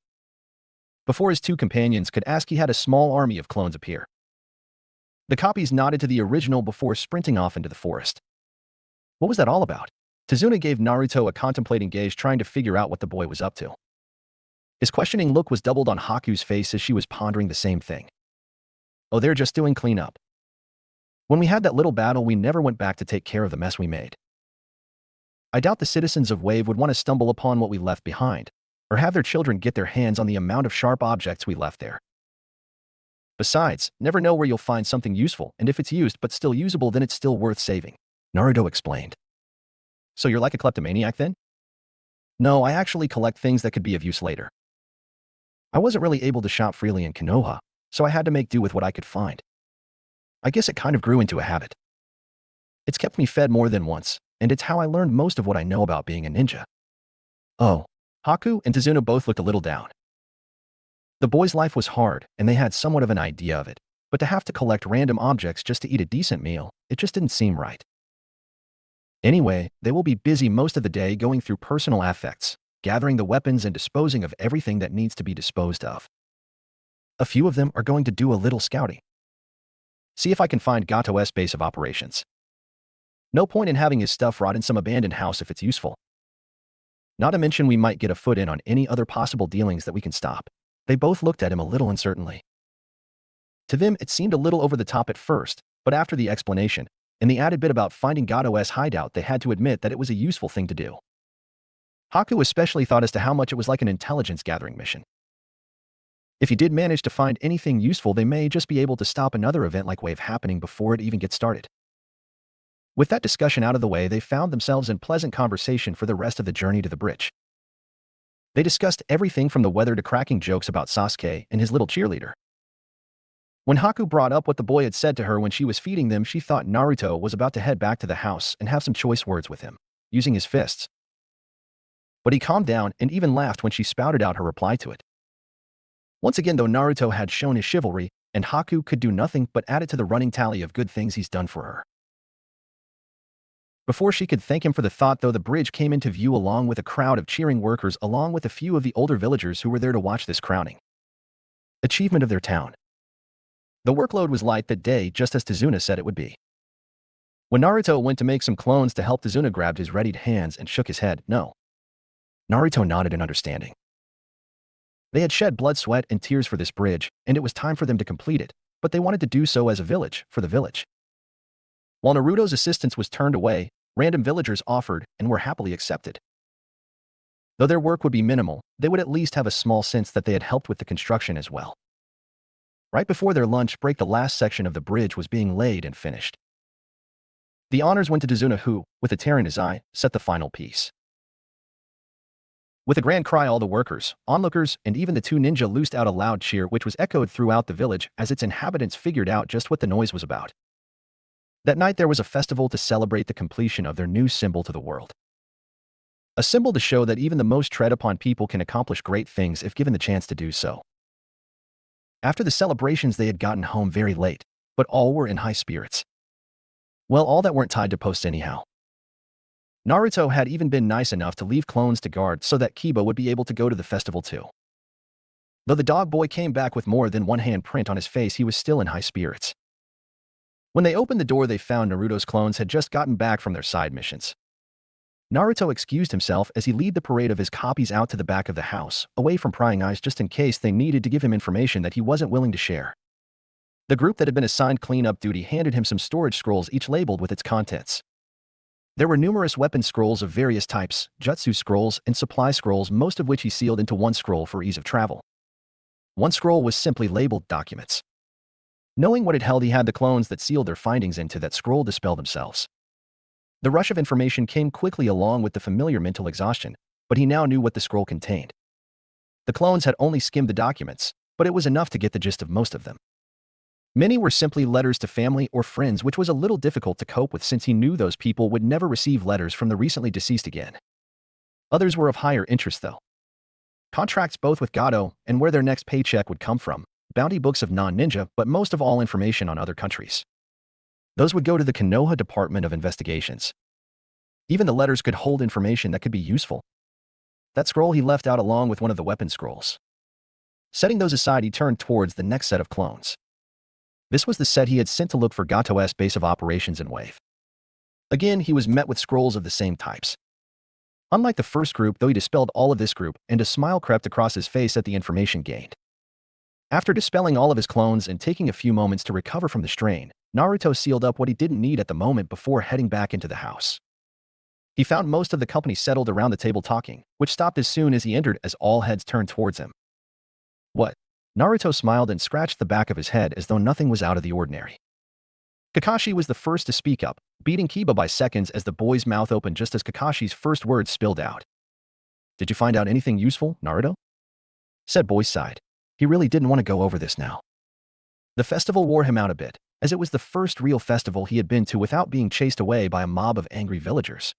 Before his two companions could ask, he had a small army of clones appear. The copies nodded to the original before sprinting off into the forest. What was that all about? Tezuna gave Naruto a contemplating gaze, trying to figure out what the boy was up to. His questioning look was doubled on Haku's face as she was pondering the same thing. Oh, they're just doing cleanup. When we had that little battle, we never went back to take care of the mess we made. I doubt the citizens of Wave would want to stumble upon what we left behind, or have their children get their hands on the amount of sharp objects we left there. Besides, never know where you'll find something useful, and if it's used but still usable, then it's still worth saving, Naruto explained. So you're like a kleptomaniac then? No, I actually collect things that could be of use later. I wasn't really able to shop freely in Konoha, so I had to make do with what I could find. I guess it kind of grew into a habit. It's kept me fed more than once, and it's how I learned most of what I know about being a ninja. Oh. Haku and Tezuna both looked a little down. The boys' life was hard, and they had somewhat of an idea of it, but to have to collect random objects just to eat a decent meal, it just didn't seem right. Anyway, they will be busy most of the day going through personal affects, gathering the weapons and disposing of everything that needs to be disposed of. A few of them are going to do a little scouting. See if I can find Gato's base of operations. No point in having his stuff rot in some abandoned house if it's useful. Not to mention we might get a foot in on any other possible dealings that we can stop. They both looked at him a little uncertainly. To them, it seemed a little over the top at first, but after the explanation, and the added bit about finding Gato's hideout, they had to admit that it was a useful thing to do. Haku especially thought as to how much it was like an intelligence gathering mission. If he did manage to find anything useful, they may just be able to stop another event like Wave happening before it even gets started. With that discussion out of the way, they found themselves in pleasant conversation for the rest of the journey to the bridge. They discussed everything from the weather to cracking jokes about Sasuke and his little cheerleader. When Haku brought up what the boy had said to her when she was feeding them, she thought Naruto was about to head back to the house and have some choice words with him, using his fists. But he calmed down and even laughed when she spouted out her reply to it. Once again, though, Naruto had shown his chivalry, and Haku could do nothing but add it to the running tally of good things he's done for her. Before she could thank him for the thought, though, the bridge came into view along with a crowd of cheering workers along with a few of the older villagers who were there to watch this crowning achievement of their town. The workload was light that day, just as Tazuna said it would be. When Naruto went to make some clones to help, Tazuna grabbed his readied hands and shook his head, no. Naruto nodded in understanding. They had shed blood, sweat, and tears for this bridge, and it was time for them to complete it, but they wanted to do so as a village, for the village. While Naruto's assistance was turned away, random villagers offered and were happily accepted. Though their work would be minimal, they would at least have a small sense that they had helped with the construction as well. Right before their lunch break, the last section of the bridge was being laid and finished. The honors went to Tazuna, who, with a tear in his eye, set the final piece. With a grand cry, all the workers, onlookers, and even the two ninja loosed out a loud cheer which was echoed throughout the village as its inhabitants figured out just what the noise was about. That night there was a festival to celebrate the completion of their new symbol to the world. A symbol to show that even the most tread upon people can accomplish great things if given the chance to do so. After the celebrations, they had gotten home very late, but all were in high spirits. Well, all that weren't tied to posts anyhow. Naruto had even been nice enough to leave clones to guard so that Kiba would be able to go to the festival too. Though the dog boy came back with more than one handprint on his face, he was still in high spirits. When they opened the door, they found Naruto's clones had just gotten back from their side missions. Naruto excused himself as he led the parade of his copies out to the back of the house, away from prying eyes, just in case they needed to give him information that he wasn't willing to share. The group that had been assigned cleanup duty handed him some storage scrolls, each labeled with its contents. There were numerous weapon scrolls of various types, jutsu scrolls, and supply scrolls, most of which he sealed into one scroll for ease of travel. One scroll was simply labeled Documents. Knowing what it held, he had the clones that sealed their findings into that scroll dispel themselves. The rush of information came quickly along with the familiar mental exhaustion, but he now knew what the scroll contained. The clones had only skimmed the documents, but it was enough to get the gist of most of them. Many were simply letters to family or friends, which was a little difficult to cope with since he knew those people would never receive letters from the recently deceased again. Others were of higher interest, though. Contracts both with Gato and where their next paycheck would come from, bounty books of non-ninja, but most of all information on other countries. Those would go to the Konoha Department of Investigations. Even the letters could hold information that could be useful. That scroll he left out along with one of the weapon scrolls. Setting those aside, he turned towards the next set of clones. This was the set he had sent to look for Gato's base of operations in Wave. Again, he was met with scrolls of the same types. Unlike the first group, though, he dispelled all of this group, and a smile crept across his face at the information gained. After dispelling all of his clones and taking a few moments to recover from the strain, Naruto sealed up what he didn't need at the moment before heading back into the house. He found most of the company settled around the table talking, which stopped as soon as he entered as all heads turned towards him. What? Naruto smiled and scratched the back of his head as though nothing was out of the ordinary. Kakashi was the first to speak up, beating Kiba by seconds as the boy's mouth opened just as Kakashi's first words spilled out. "Did you find out anything useful, Naruto?" said Boy sighed. He really didn't want to go over this now. The festival wore him out a bit, as it was the first real festival he had been to without being chased away by a mob of angry villagers.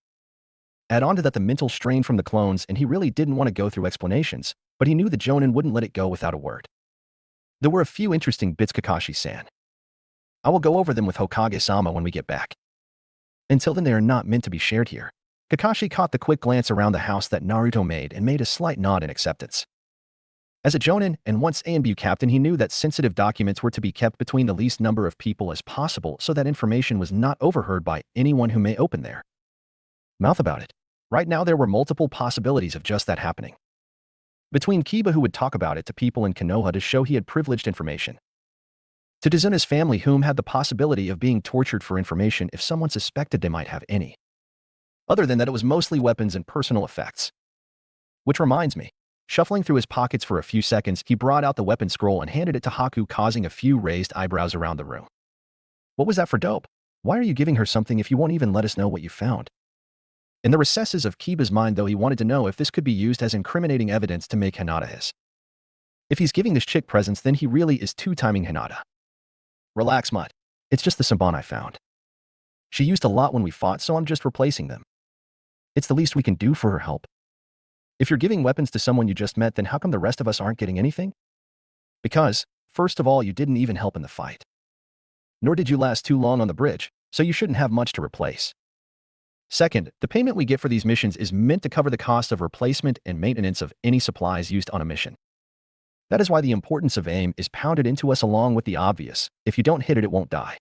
Add on to that the mental strain from the clones, and he really didn't want to go through explanations, but he knew the Jonin wouldn't let it go without a word. There were a few interesting bits, Kakashi-san. I will go over them with Hokage-sama when we get back. Until then, they are not meant to be shared here. Kakashi caught the quick glance around the house that Naruto made and made a slight nod in acceptance. As a Jonin and once A&B captain, he knew that sensitive documents were to be kept between the least number of people as possible so that information was not overheard by anyone who may open their mouth about it. Right now, there were multiple possibilities of just that happening. Between Kiba, who would talk about it to people in Konoha to show he had privileged information, to Tazuna's family, whom had the possibility of being tortured for information if someone suspected they might have any. Other than that, it was mostly weapons and personal effects. Which reminds me, shuffling through his pockets for a few seconds, he brought out the weapon scroll and handed it to Haku, causing a few raised eyebrows around the room. What was that for dope? Why are you giving her something if you won't even let us know what you found? In the recesses of Kiba's mind, though, he wanted to know if this could be used as incriminating evidence to make Hinata his. If he's giving this chick presents, then he really is two-timing Hinata. Relax, Mutt. It's just the Saban I found. She used a lot when we fought, so I'm just replacing them. It's the least we can do for her help. If you're giving weapons to someone you just met, then how come the rest of us aren't getting anything? Because, first of all, you didn't even help in the fight. Nor did you last too long on the bridge, so you shouldn't have much to replace. Second, the payment we get for these missions is meant to cover the cost of replacement and maintenance of any supplies used on a mission. That is why the importance of aim is pounded into us, along with the obvious: if you don't hit it, it won't die.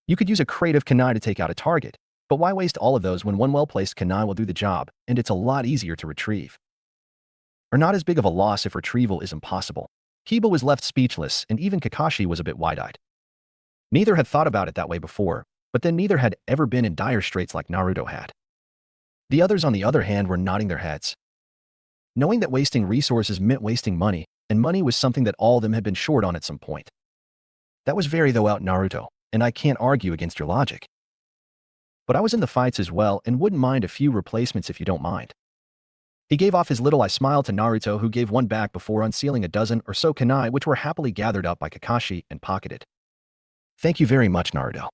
You could use a crate of kunai to take out a target, but why waste all of those when one well-placed kunai will do the job, and it's a lot easier to retrieve? Or not as big of a loss if retrieval is impossible. Kiba was left speechless, and even Kakashi was a bit wide-eyed. Neither had thought about it that way before, but then neither had ever been in dire straits like Naruto had. The others, on the other hand, were nodding their heads. Knowing that wasting resources meant wasting money, and money was something that all of them had been short on at some point. That was very out Naruto, and I can't argue against your logic. But I was in the fights as well and wouldn't mind a few replacements if you don't mind. He gave off his little eye smile to Naruto, who gave one back before unsealing a dozen or so kunai, which were happily gathered up by Kakashi and pocketed. Thank you very much, Naruto.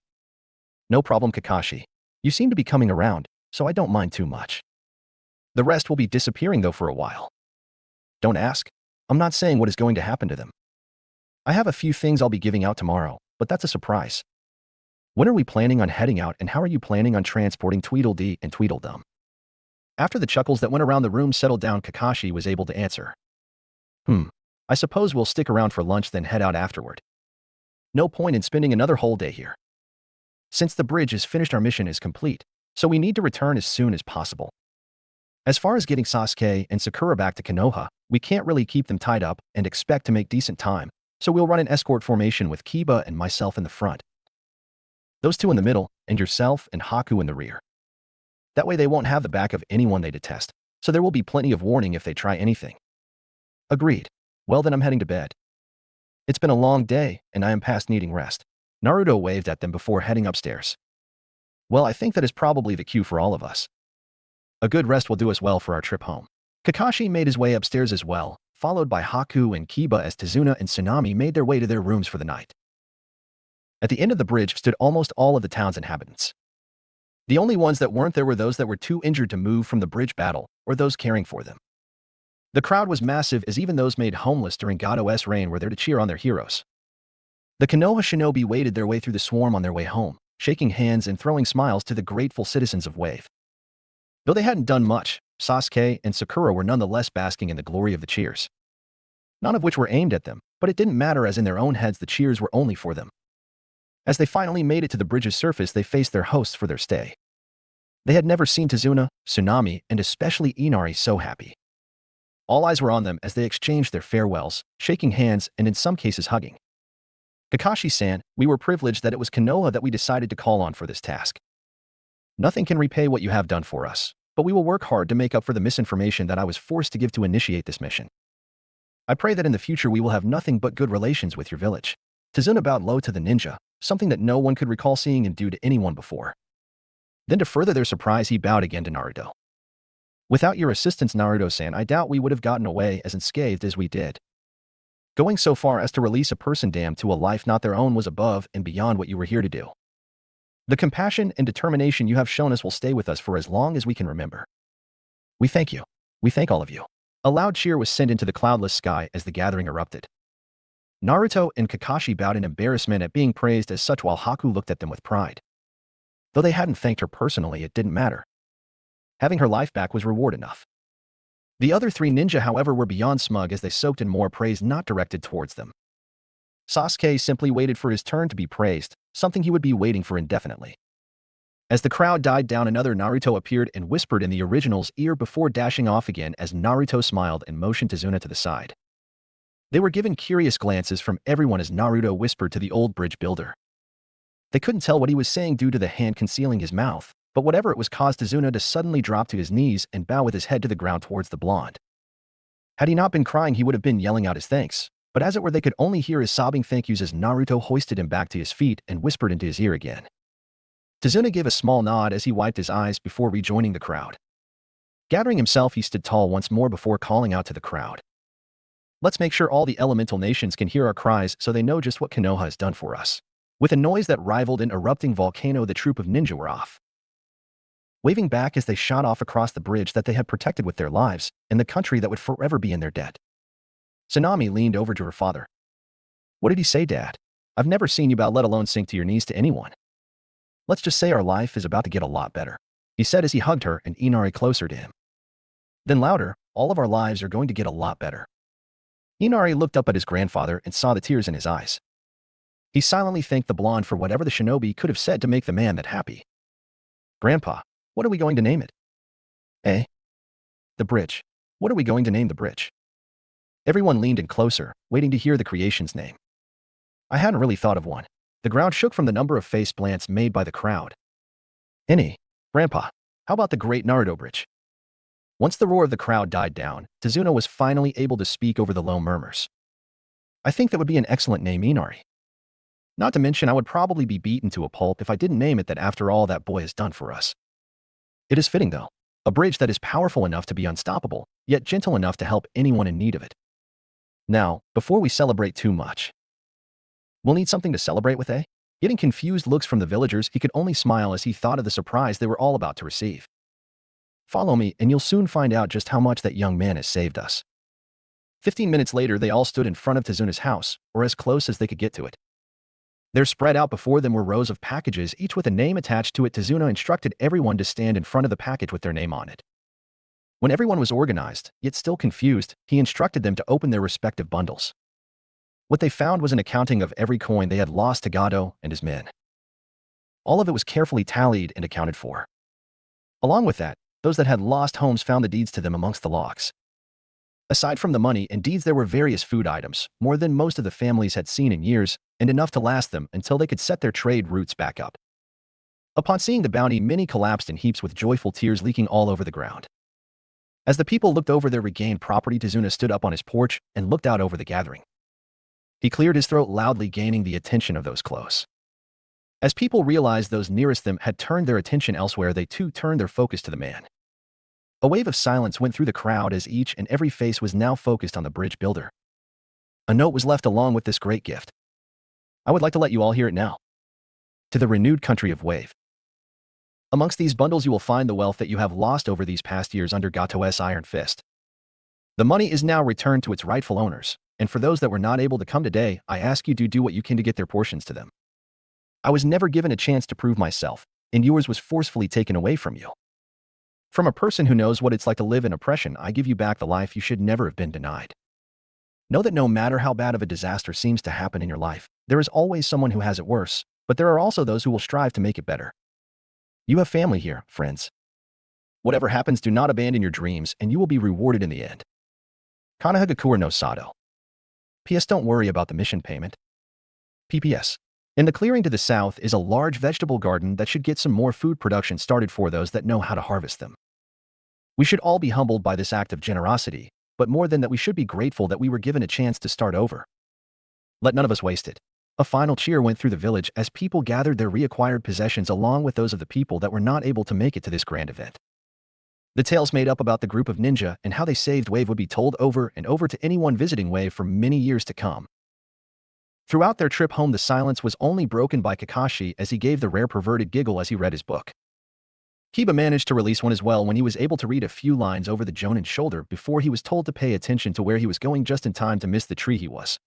No problem, Kakashi. You seem to be coming around, so I don't mind too much. The rest will be disappearing, though, for a while. Don't ask. I'm not saying what is going to happen to them. I have a few things I'll be giving out tomorrow, but that's a surprise. When are we planning on heading out, and how are you planning on transporting Tweedledee and Tweedledum? After the chuckles that went around the room settled down, Kakashi was able to answer. I suppose we'll stick around for lunch, then head out afterward. No point in spending another whole day here. Since the bridge is finished, our mission is complete, so we need to return as soon as possible. As far as getting Sasuke and Sakura back to Konoha, we can't really keep them tied up and expect to make decent time, so we'll run an escort formation with Kiba and myself in the front. Those two in the middle, and yourself and Haku in the rear. That way they won't have the back of anyone they detest, so there will be plenty of warning if they try anything. Agreed. Well, then I'm heading to bed. It's been a long day, and I am past needing rest. Naruto waved at them before heading upstairs. Well, I think that is probably the cue for all of us. A good rest will do us well for our trip home. Kakashi made his way upstairs as well, followed by Haku and Kiba, as Tazuna and Tsunami made their way to their rooms for the night. At the end of the bridge stood almost all of the town's inhabitants. The only ones that weren't there were those that were too injured to move from the bridge battle, or those caring for them. The crowd was massive, as even those made homeless during God's reign were there to cheer on their heroes. The Konoha shinobi waded their way through the swarm on their way home, shaking hands and throwing smiles to the grateful citizens of Wave. Though they hadn't done much, Sasuke and Sakura were nonetheless basking in the glory of the cheers. None of which were aimed at them, but it didn't matter, as in their own heads the cheers were only for them. As they finally made it to the bridge's surface, they faced their hosts for their stay. They had never seen Tazuna, Tsunami, and especially Inari so happy. All eyes were on them as they exchanged their farewells, shaking hands and in some cases hugging. Kakashi-san, we were privileged that it was Konoha that we decided to call on for this task. Nothing can repay what you have done for us, but we will work hard to make up for the misinformation that I was forced to give to initiate this mission. I pray that in the future we will have nothing but good relations with your village. Tazuna bowed low to the ninja, something that no one could recall seeing him do to anyone before. Then, to further their surprise, he bowed again to Naruto. Without your assistance, Naruto-san, I doubt we would have gotten away as unscathed as we did. Going so far as to release a person damned to a life not their own was above and beyond what you were here to do. The compassion and determination you have shown us will stay with us for as long as we can remember. We thank you. We thank all of you. A loud cheer was sent into the cloudless sky as the gathering erupted. Naruto and Kakashi bowed in embarrassment at being praised as such while Haku looked at them with pride. Though they hadn't thanked her personally, it didn't matter. Having her life back was reward enough. The other three ninja, however, were beyond smug as they soaked in more praise not directed towards them. Sasuke simply waited for his turn to be praised, something he would be waiting for indefinitely. As the crowd died down, another Naruto appeared and whispered in the original's ear before dashing off again as Naruto smiled and motioned Tazuna to the side. They were given curious glances from everyone as Naruto whispered to the old bridge builder. They couldn't tell what he was saying due to the hand concealing his mouth, but whatever it was caused Tazuna to suddenly drop to his knees and bow with his head to the ground towards the blonde. Had he not been crying, he would have been yelling out his thanks, but as it were, they could only hear his sobbing thank yous as Naruto hoisted him back to his feet and whispered into his ear again. Tazuna gave a small nod as he wiped his eyes before rejoining the crowd. Gathering himself, he stood tall once more before calling out to the crowd. Let's make sure all the elemental nations can hear our cries so they know just what Konoha has done for us. With a noise that rivaled an erupting volcano, the troop of ninja were off, waving back as they shot off across the bridge that they had protected with their lives and the country that would forever be in their debt. Tsunami leaned over to her father. What did he say, Dad? I've never seen you about let alone sink to your knees to anyone. Let's just say our life is about to get a lot better, he said as he hugged her and Inari closer to him. Then louder, all of our lives are going to get a lot better. Inari looked up at his grandfather and saw the tears in his eyes. He silently thanked the blonde for whatever the shinobi could have said to make the man that happy. Grandpa, what are we going to name it? Eh? The bridge. What are we going to name the bridge? Everyone leaned in closer, waiting to hear the creation's name. I hadn't really thought of one. The ground shook from the number of face plants made by the crowd. Any, Grandpa, how about the Great Naruto Bridge? Once the roar of the crowd died down, Tazuna was finally able to speak over the low murmurs. I think that would be an excellent name, Inari. Not to mention I would probably be beaten to a pulp if I didn't name it that after all that boy has done for us. It is fitting, though. A bridge that is powerful enough to be unstoppable, yet gentle enough to help anyone in need of it. Now, before we celebrate too much, we'll need something to celebrate with, eh? Getting confused looks from the villagers, he could only smile as he thought of the surprise they were all about to receive. Follow me, and you'll soon find out just how much that young man has saved us. 15 minutes later, they all stood in front of Tazuna's house, or as close as they could get to it. There spread out before them were rows of packages, each with a name attached to it. Tazuna instructed everyone to stand in front of the package with their name on it. When everyone was organized, yet still confused, he instructed them to open their respective bundles. What they found was an accounting of every coin they had lost to Gado and his men. All of it was carefully tallied and accounted for. Along with that, those that had lost homes found the deeds to them amongst the logs. Aside from the money and deeds, there were various food items, more than most of the families had seen in years, and enough to last them until they could set their trade routes back up. Upon seeing the bounty, many collapsed in heaps with joyful tears leaking all over the ground. As the people looked over their regained property, Tazuna stood up on his porch and looked out over the gathering. He cleared his throat loudly, gaining the attention of those close. As people realized those nearest them had turned their attention elsewhere, they too turned their focus to the man. A wave of silence went through the crowd as each and every face was now focused on the bridge builder. A note was left along with this great gift. I would like to let you all hear it now. To the renewed country of Wave. Amongst these bundles you will find the wealth that you have lost over these past years under Gato's iron fist. The money is now returned to its rightful owners, and for those that were not able to come today, I ask you to do what you can to get their portions to them. I was never given a chance to prove myself, and yours was forcefully taken away from you. From a person who knows what it's like to live in oppression, I give you back the life you should never have been denied. Know that no matter how bad of a disaster seems to happen in your life, there is always someone who has it worse, but there are also those who will strive to make it better. You have family here, friends. Whatever happens, do not abandon your dreams, and you will be rewarded in the end. Kanahagakure no Sato. P.S. Don't worry about the mission payment. P.P.S. In the clearing to the south is a large vegetable garden that should get some more food production started for those that know how to harvest them. We should all be humbled by this act of generosity, but more than that, we should be grateful that we were given a chance to start over. Let none of us waste it. A final cheer went through the village as people gathered their reacquired possessions along with those of the people that were not able to make it to this grand event. The tales made up about the group of ninja and how they saved Wave would be told over and over to anyone visiting Wave for many years to come. Throughout their trip home, the silence was only broken by Kakashi as he gave the rare perverted giggle as he read his book. Kiba managed to release one as well when he was able to read a few lines over the Jonin's shoulder before he was told to pay attention to where he was going just in time to miss the tree he was.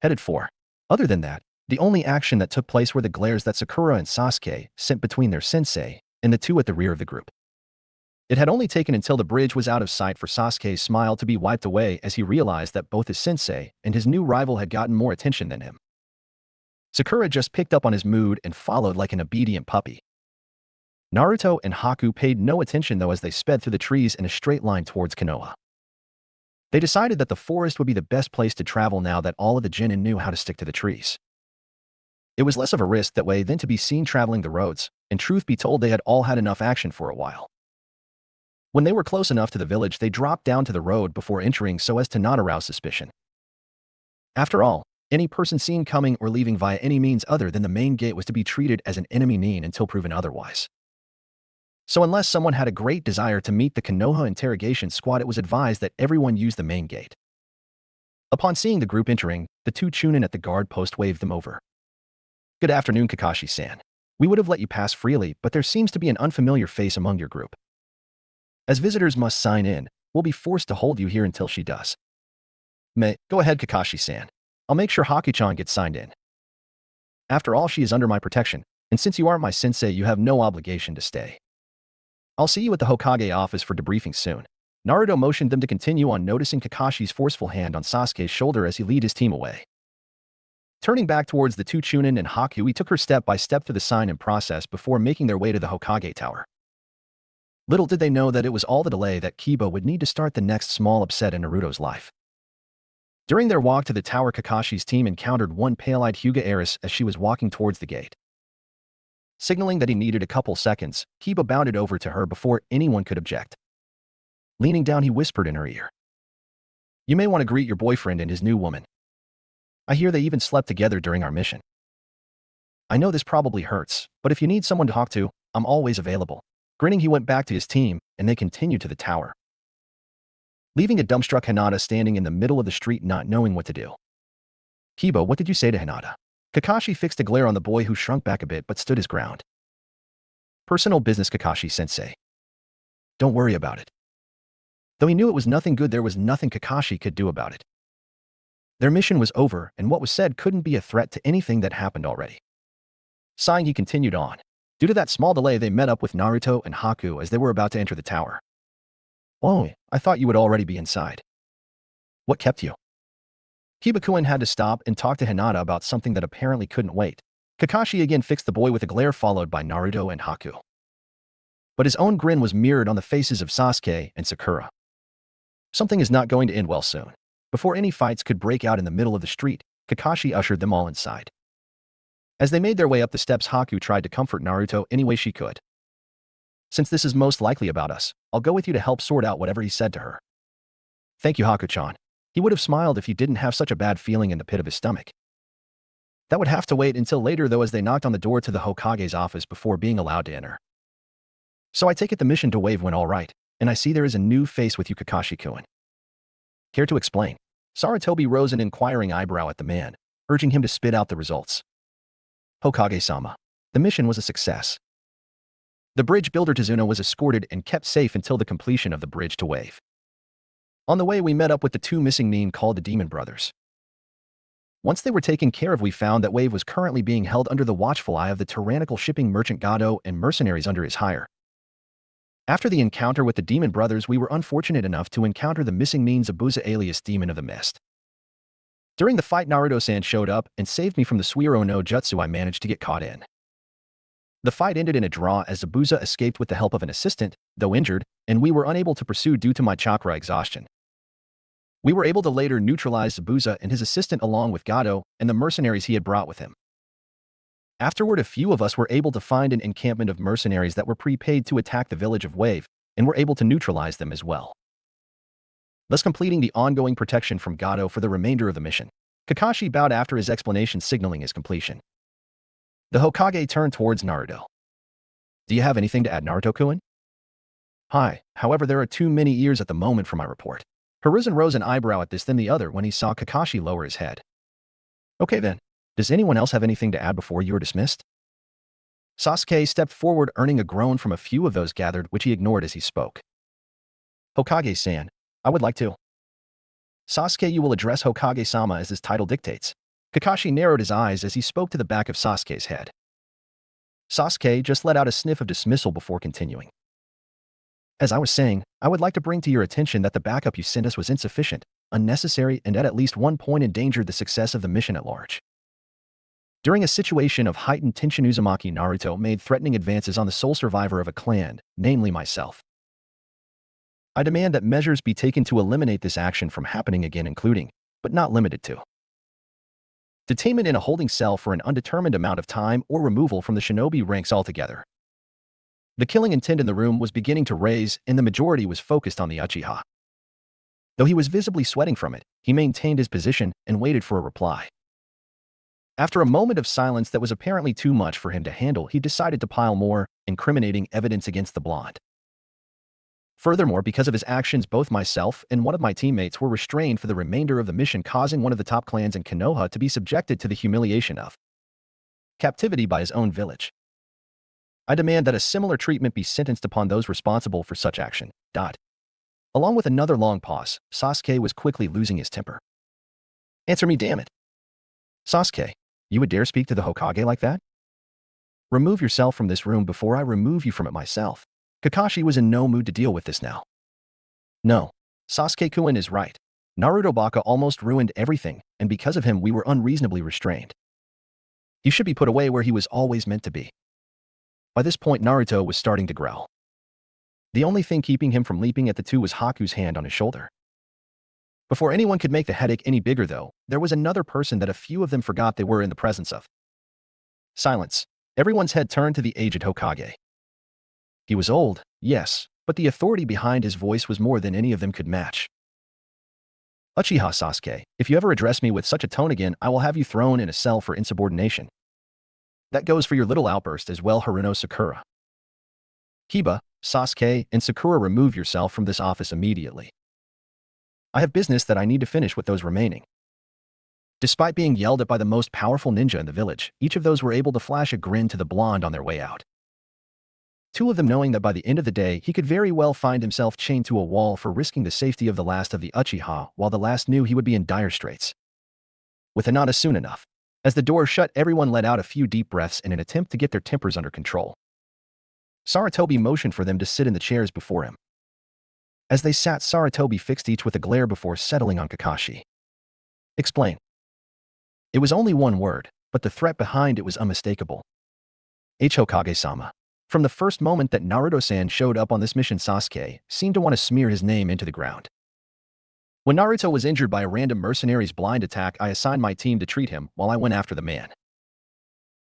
headed for. Other than that, the only action that took place were the glares that Sakura and Sasuke sent between their sensei and the two at the rear of the group. It had only taken until the bridge was out of sight for Sasuke's smile to be wiped away as he realized that both his sensei and his new rival had gotten more attention than him. Sakura just picked up on his mood and followed like an obedient puppy. Naruto and Haku paid no attention though as they sped through the trees in a straight line towards Konoha. They decided that the forest would be the best place to travel now that all of the genin knew how to stick to the trees. It was less of a risk that way than to be seen traveling the roads, and truth be told they had all had enough action for a while. When they were close enough to the village, they dropped down to the road before entering so as to not arouse suspicion. After all, any person seen coming or leaving via any means other than the main gate was to be treated as an enemy nin until proven otherwise. So unless someone had a great desire to meet the Konoha interrogation squad, it was advised that everyone use the main gate. Upon seeing the group entering, the two chunin at the guard post waved them over. "Good afternoon, Kakashi-san. We would have let you pass freely, but there seems to be an unfamiliar face among your group. As visitors must sign in, we'll be forced to hold you here until she does. Go ahead, Kakashi-san. I'll make sure Haku-chan gets signed in. After all, she is under my protection, and since you aren't my sensei, you have no obligation to stay. I'll see you at the Hokage office for debriefing soon." Naruto motioned them to continue on, noticing Kakashi's forceful hand on Sasuke's shoulder as he led his team away. Turning back towards the two chunin and Haku, he took her step by step through the sign and process before making their way to the Hokage tower. Little did they know that it was all the delay that Kiba would need to start the next small upset in Naruto's life. During their walk to the tower, Kakashi's team encountered one pale-eyed Hyuga heiress as she was walking towards the gate. Signaling that he needed a couple seconds, Kiba bounded over to her before anyone could object. Leaning down, he whispered in her ear, "You may want to greet your boyfriend and his new woman. I hear they even slept together during our mission. I know this probably hurts, but if you need someone to talk to, I'm always available." Grinning, he went back to his team, and they continued to the tower, leaving a dumbstruck Hinata standing in the middle of the street not knowing what to do. "Kiba, what did you say to Hinata?" Kakashi fixed a glare on the boy, who shrunk back a bit but stood his ground. "Personal business, Kakashi-sensei. Don't worry about it." Though he knew it was nothing good, there was nothing Kakashi could do about it. Their mission was over, and what was said couldn't be a threat to anything that happened already. Sighing, he continued on. Due to that small delay, they met up with Naruto and Haku as they were about to enter the tower. "Oh, I thought you would already be inside. What kept you?" Kiba-kun had to stop and talk to Hinata about something that apparently couldn't wait. Kakashi again fixed the boy with a glare, followed by Naruto and Haku. But his own grin was mirrored on the faces of Sasuke and Sakura. Something is not going to end well soon. Before any fights could break out in the middle of the street, Kakashi ushered them all inside. As they made their way up the steps, Haku tried to comfort Naruto any way she could. "Since this is most likely about us, I'll go with you to help sort out whatever," he said to her. "Thank you, Haku-chan." He would have smiled if he didn't have such a bad feeling in the pit of his stomach. That would have to wait until later though, as they knocked on the door to the Hokage's office before being allowed to enter. "So I take it the mission to wave went all right, and I see there is a new face with you, Kakashi-kun. Care to explain?" Sarutobi rose an inquiring eyebrow at the man, urging him to spit out the results. "Hokage-sama, the mission was a success. The bridge builder Tazuna was escorted and kept safe until the completion of the bridge to wave. On the way, we met up with the two missing nin called the Demon Brothers. Once they were taken care of, we found that wave was currently being held under the watchful eye of the tyrannical shipping merchant Gado and mercenaries under his hire. After the encounter with the Demon Brothers, we were unfortunate enough to encounter the missing nin Zabuza alias Demon of the Mist. During the fight, Naruto-san showed up and saved me from the Suiro no Jutsu I managed to get caught in. The fight ended in a draw as Zabuza escaped with the help of an assistant, though injured, and we were unable to pursue due to my chakra exhaustion. We were able to later neutralize Zabuza and his assistant along with Gado and the mercenaries he had brought with him. Afterward, a few of us were able to find an encampment of mercenaries that were prepaid to attack the village of Wave, and were able to neutralize them as well, thus completing the ongoing protection from Gado for the remainder of the mission. Kakashi bowed after his explanation, signaling his completion. The Hokage turned towards Naruto. "Do you have anything to add, Naruto-kun?" "Hi, however, there are too many ears at the moment for my report." Hiruzen rose an eyebrow at this, then the other when he saw Kakashi lower his head. "Okay then, does anyone else have anything to add before you are dismissed?" Sasuke stepped forward, earning a groan from a few of those gathered, which he ignored as he spoke. "Hokage-san, I would like to." "Sasuke, you will address Hokage-sama as his title dictates. Kakashi narrowed his eyes as he spoke to the back of Sasuke's head. Sasuke just let out a sniff of dismissal before continuing. As I was saying, I would like to bring to your attention that the backup you sent us was insufficient, unnecessary, and at least one point endangered the success of the mission at large. During a situation of heightened tension, Uzumaki Naruto made threatening advances on the sole survivor of a clan, namely myself. I demand that measures be taken to eliminate this action from happening again, including, but not limited to, detainment in a holding cell for an undetermined amount of time or removal from the shinobi ranks altogether. The killing intent in the room was beginning to raise, and the majority was focused on the Uchiha. Though he was visibly sweating from it, he maintained his position and waited for a reply. After a moment of silence that was apparently too much for him to handle, he decided to pile more incriminating evidence against the blonde. Furthermore, because of his actions, both myself and one of my teammates were restrained for the remainder of the mission, causing one of the top clans in Konoha to be subjected to the humiliation of captivity by his own village. I demand that a similar treatment be sentenced upon those responsible for such action. Along with another long pause, Sasuke was quickly losing his temper. Answer me, damn it. Sasuke, you would dare speak to the Hokage like that? Remove yourself from this room before I remove you from it myself. Kakashi was in no mood to deal with this now. No, Sasuke-kun is right. Naruto Baka almost ruined everything, and because of him we were unreasonably restrained. He should be put away where he was always meant to be. By this point, Naruto was starting to growl. The only thing keeping him from leaping at the two was Haku's hand on his shoulder. Before anyone could make the headache any bigger, though, there was another person that a few of them forgot they were in the presence of. Silence. Everyone's head turned to the aged Hokage. He was old, yes, but the authority behind his voice was more than any of them could match. Uchiha Sasuke, if you ever address me with such a tone again, I will have you thrown in a cell for insubordination. That goes for your little outburst as well, Haruno Sakura. Kiba, Sasuke, and Sakura, remove yourself from this office immediately. I have business that I need to finish with those remaining. Despite being yelled at by the most powerful ninja in the village, each of those were able to flash a grin to the blonde on their way out. Two of them knowing that by the end of the day, he could very well find himself chained to a wall for risking the safety of the last of the Uchiha, while the last knew he would be in dire straits. With a nod soon enough. As the door shut, everyone let out a few deep breaths in an attempt to get their tempers under control. Sarutobi motioned for them to sit in the chairs before him. As they sat, Sarutobi fixed each with a glare before settling on Kakashi. Explain. It was only one word, but the threat behind it was unmistakable. Hokage-sama. From the first moment that Naruto-san showed up on this mission, Sasuke seemed to want to smear his name into the ground. When Naruto was injured by a random mercenary's blind attack, I assigned my team to treat him while I went after the man.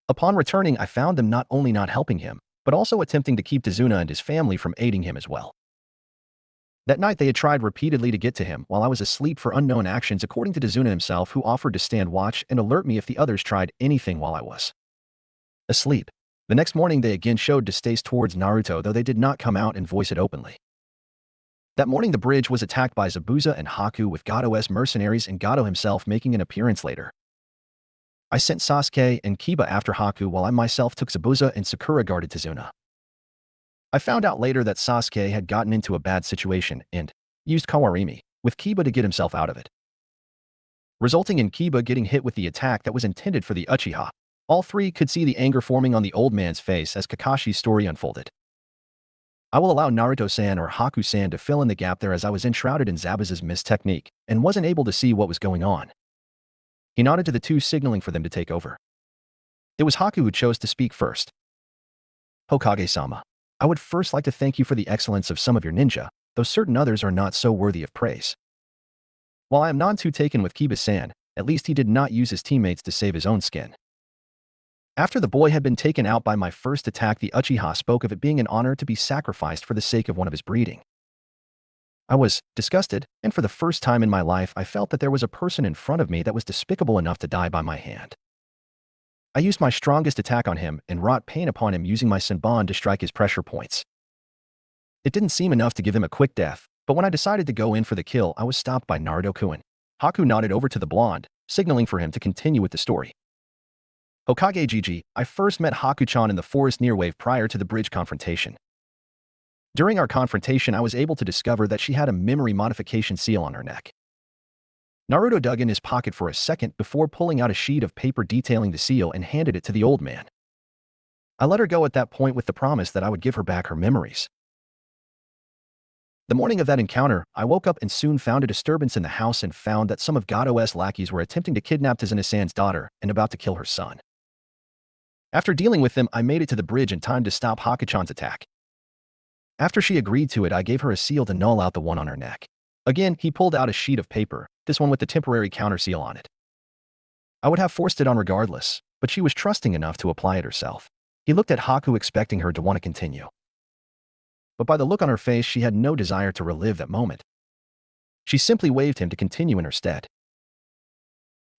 Upon returning, I found them not only not helping him, but also attempting to keep Tazuna and his family from aiding him as well. That night they had tried repeatedly to get to him while I was asleep for unknown actions, according to Tazuna himself, who offered to stand watch and alert me if the others tried anything while I was asleep. The next morning they again showed distaste towards Naruto, though they did not come out and voice it openly. That morning the bridge was attacked by Zabuza and Haku, with Gado's mercenaries and Gado himself making an appearance later. I sent Sasuke and Kiba after Haku while I myself took Zabuza and Sakura guarded Tazuna. I found out later that Sasuke had gotten into a bad situation and used Kawarimi with Kiba to get himself out of it, resulting in Kiba getting hit with the attack that was intended for the Uchiha. All three could see the anger forming on the old man's face as Kakashi's story unfolded. I will allow Naruto-san or Haku-san to fill in the gap there, as I was enshrouded in Zabuza's mist technique and wasn't able to see what was going on. He nodded to the two, signaling for them to take over. It was Haku who chose to speak first. Hokage-sama, I would first like to thank you for the excellence of some of your ninja, though certain others are not so worthy of praise. While I am none too taken with Kiba-san, at least he did not use his teammates to save his own skin. After the boy had been taken out by my first attack, the Uchiha spoke of it being an honor to be sacrificed for the sake of one of his breeding. I was disgusted, and for the first time in my life I felt that there was a person in front of me that was despicable enough to die by my hand. I used my strongest attack on him and wrought pain upon him, using my Senbon to strike his pressure points. It didn't seem enough to give him a quick death, but when I decided to go in for the kill, I was stopped by Naruto-kun. Haku nodded over to the blonde, signaling for him to continue with the story. Hokage Gigi, I first met Haku-chan in the forest near Wave prior to the bridge confrontation. During our confrontation, I was able to discover that she had a memory modification seal on her neck. Naruto dug in his pocket for a second before pulling out a sheet of paper detailing the seal and handed it to the old man. I let her go at that point with the promise that I would give her back her memories. The morning of that encounter, I woke up and soon found a disturbance in the house and found that some of Gado's lackeys were attempting to kidnap Tazuna-san's daughter and about to kill her son. After dealing with them, I made it to the bridge in time to stop Hakuchan's attack. After she agreed to it, I gave her a seal to null out the one on her neck. Again, he pulled out a sheet of paper, this one with the temporary counter seal on it. I would have forced it on regardless, but she was trusting enough to apply it herself. He looked at Haku expecting her to want to continue. But by the look on her face, she had no desire to relive that moment. She simply waved him to continue in her stead.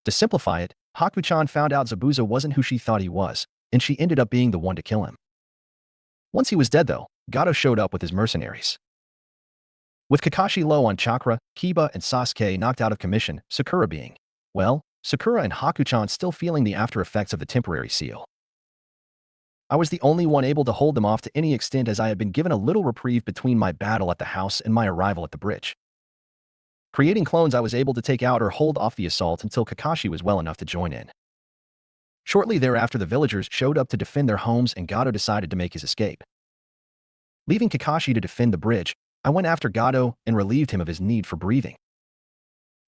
To simplify it, Haku-chan found out Zabuza wasn't who she thought he was, and she ended up being the one to kill him. Once he was dead though, Gado showed up with his mercenaries. With Kakashi low on chakra, Kiba and Sasuke knocked out of commission, Sakura being, well, Sakura and Haku-chan still feeling the after effects of the temporary seal. I was the only one able to hold them off to any extent as I had been given a little reprieve between my battle at the house and my arrival at the bridge. Creating clones, I was able to take out or hold off the assault until Kakashi was well enough to join in. Shortly thereafter, the villagers showed up to defend their homes and Gado decided to make his escape. Leaving Kakashi to defend the bridge, I went after Gado and relieved him of his need for breathing.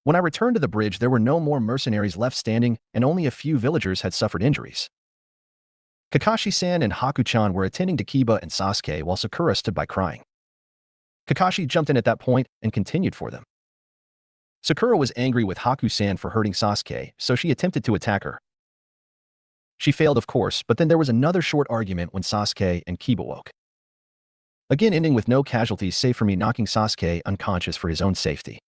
When I returned to the bridge, there were no more mercenaries left standing and only a few villagers had suffered injuries. Kakashi-san and Haku-chan were attending to Kiba and Sasuke while Sakura stood by crying. Kakashi jumped in at that point and continued for them. Sakura was angry with Haku-san for hurting Sasuke, so she attempted to attack her. She failed, of course, but then there was another short argument when Sasuke and Kiba woke. Again, ending with no casualties save for me knocking Sasuke unconscious for his own safety.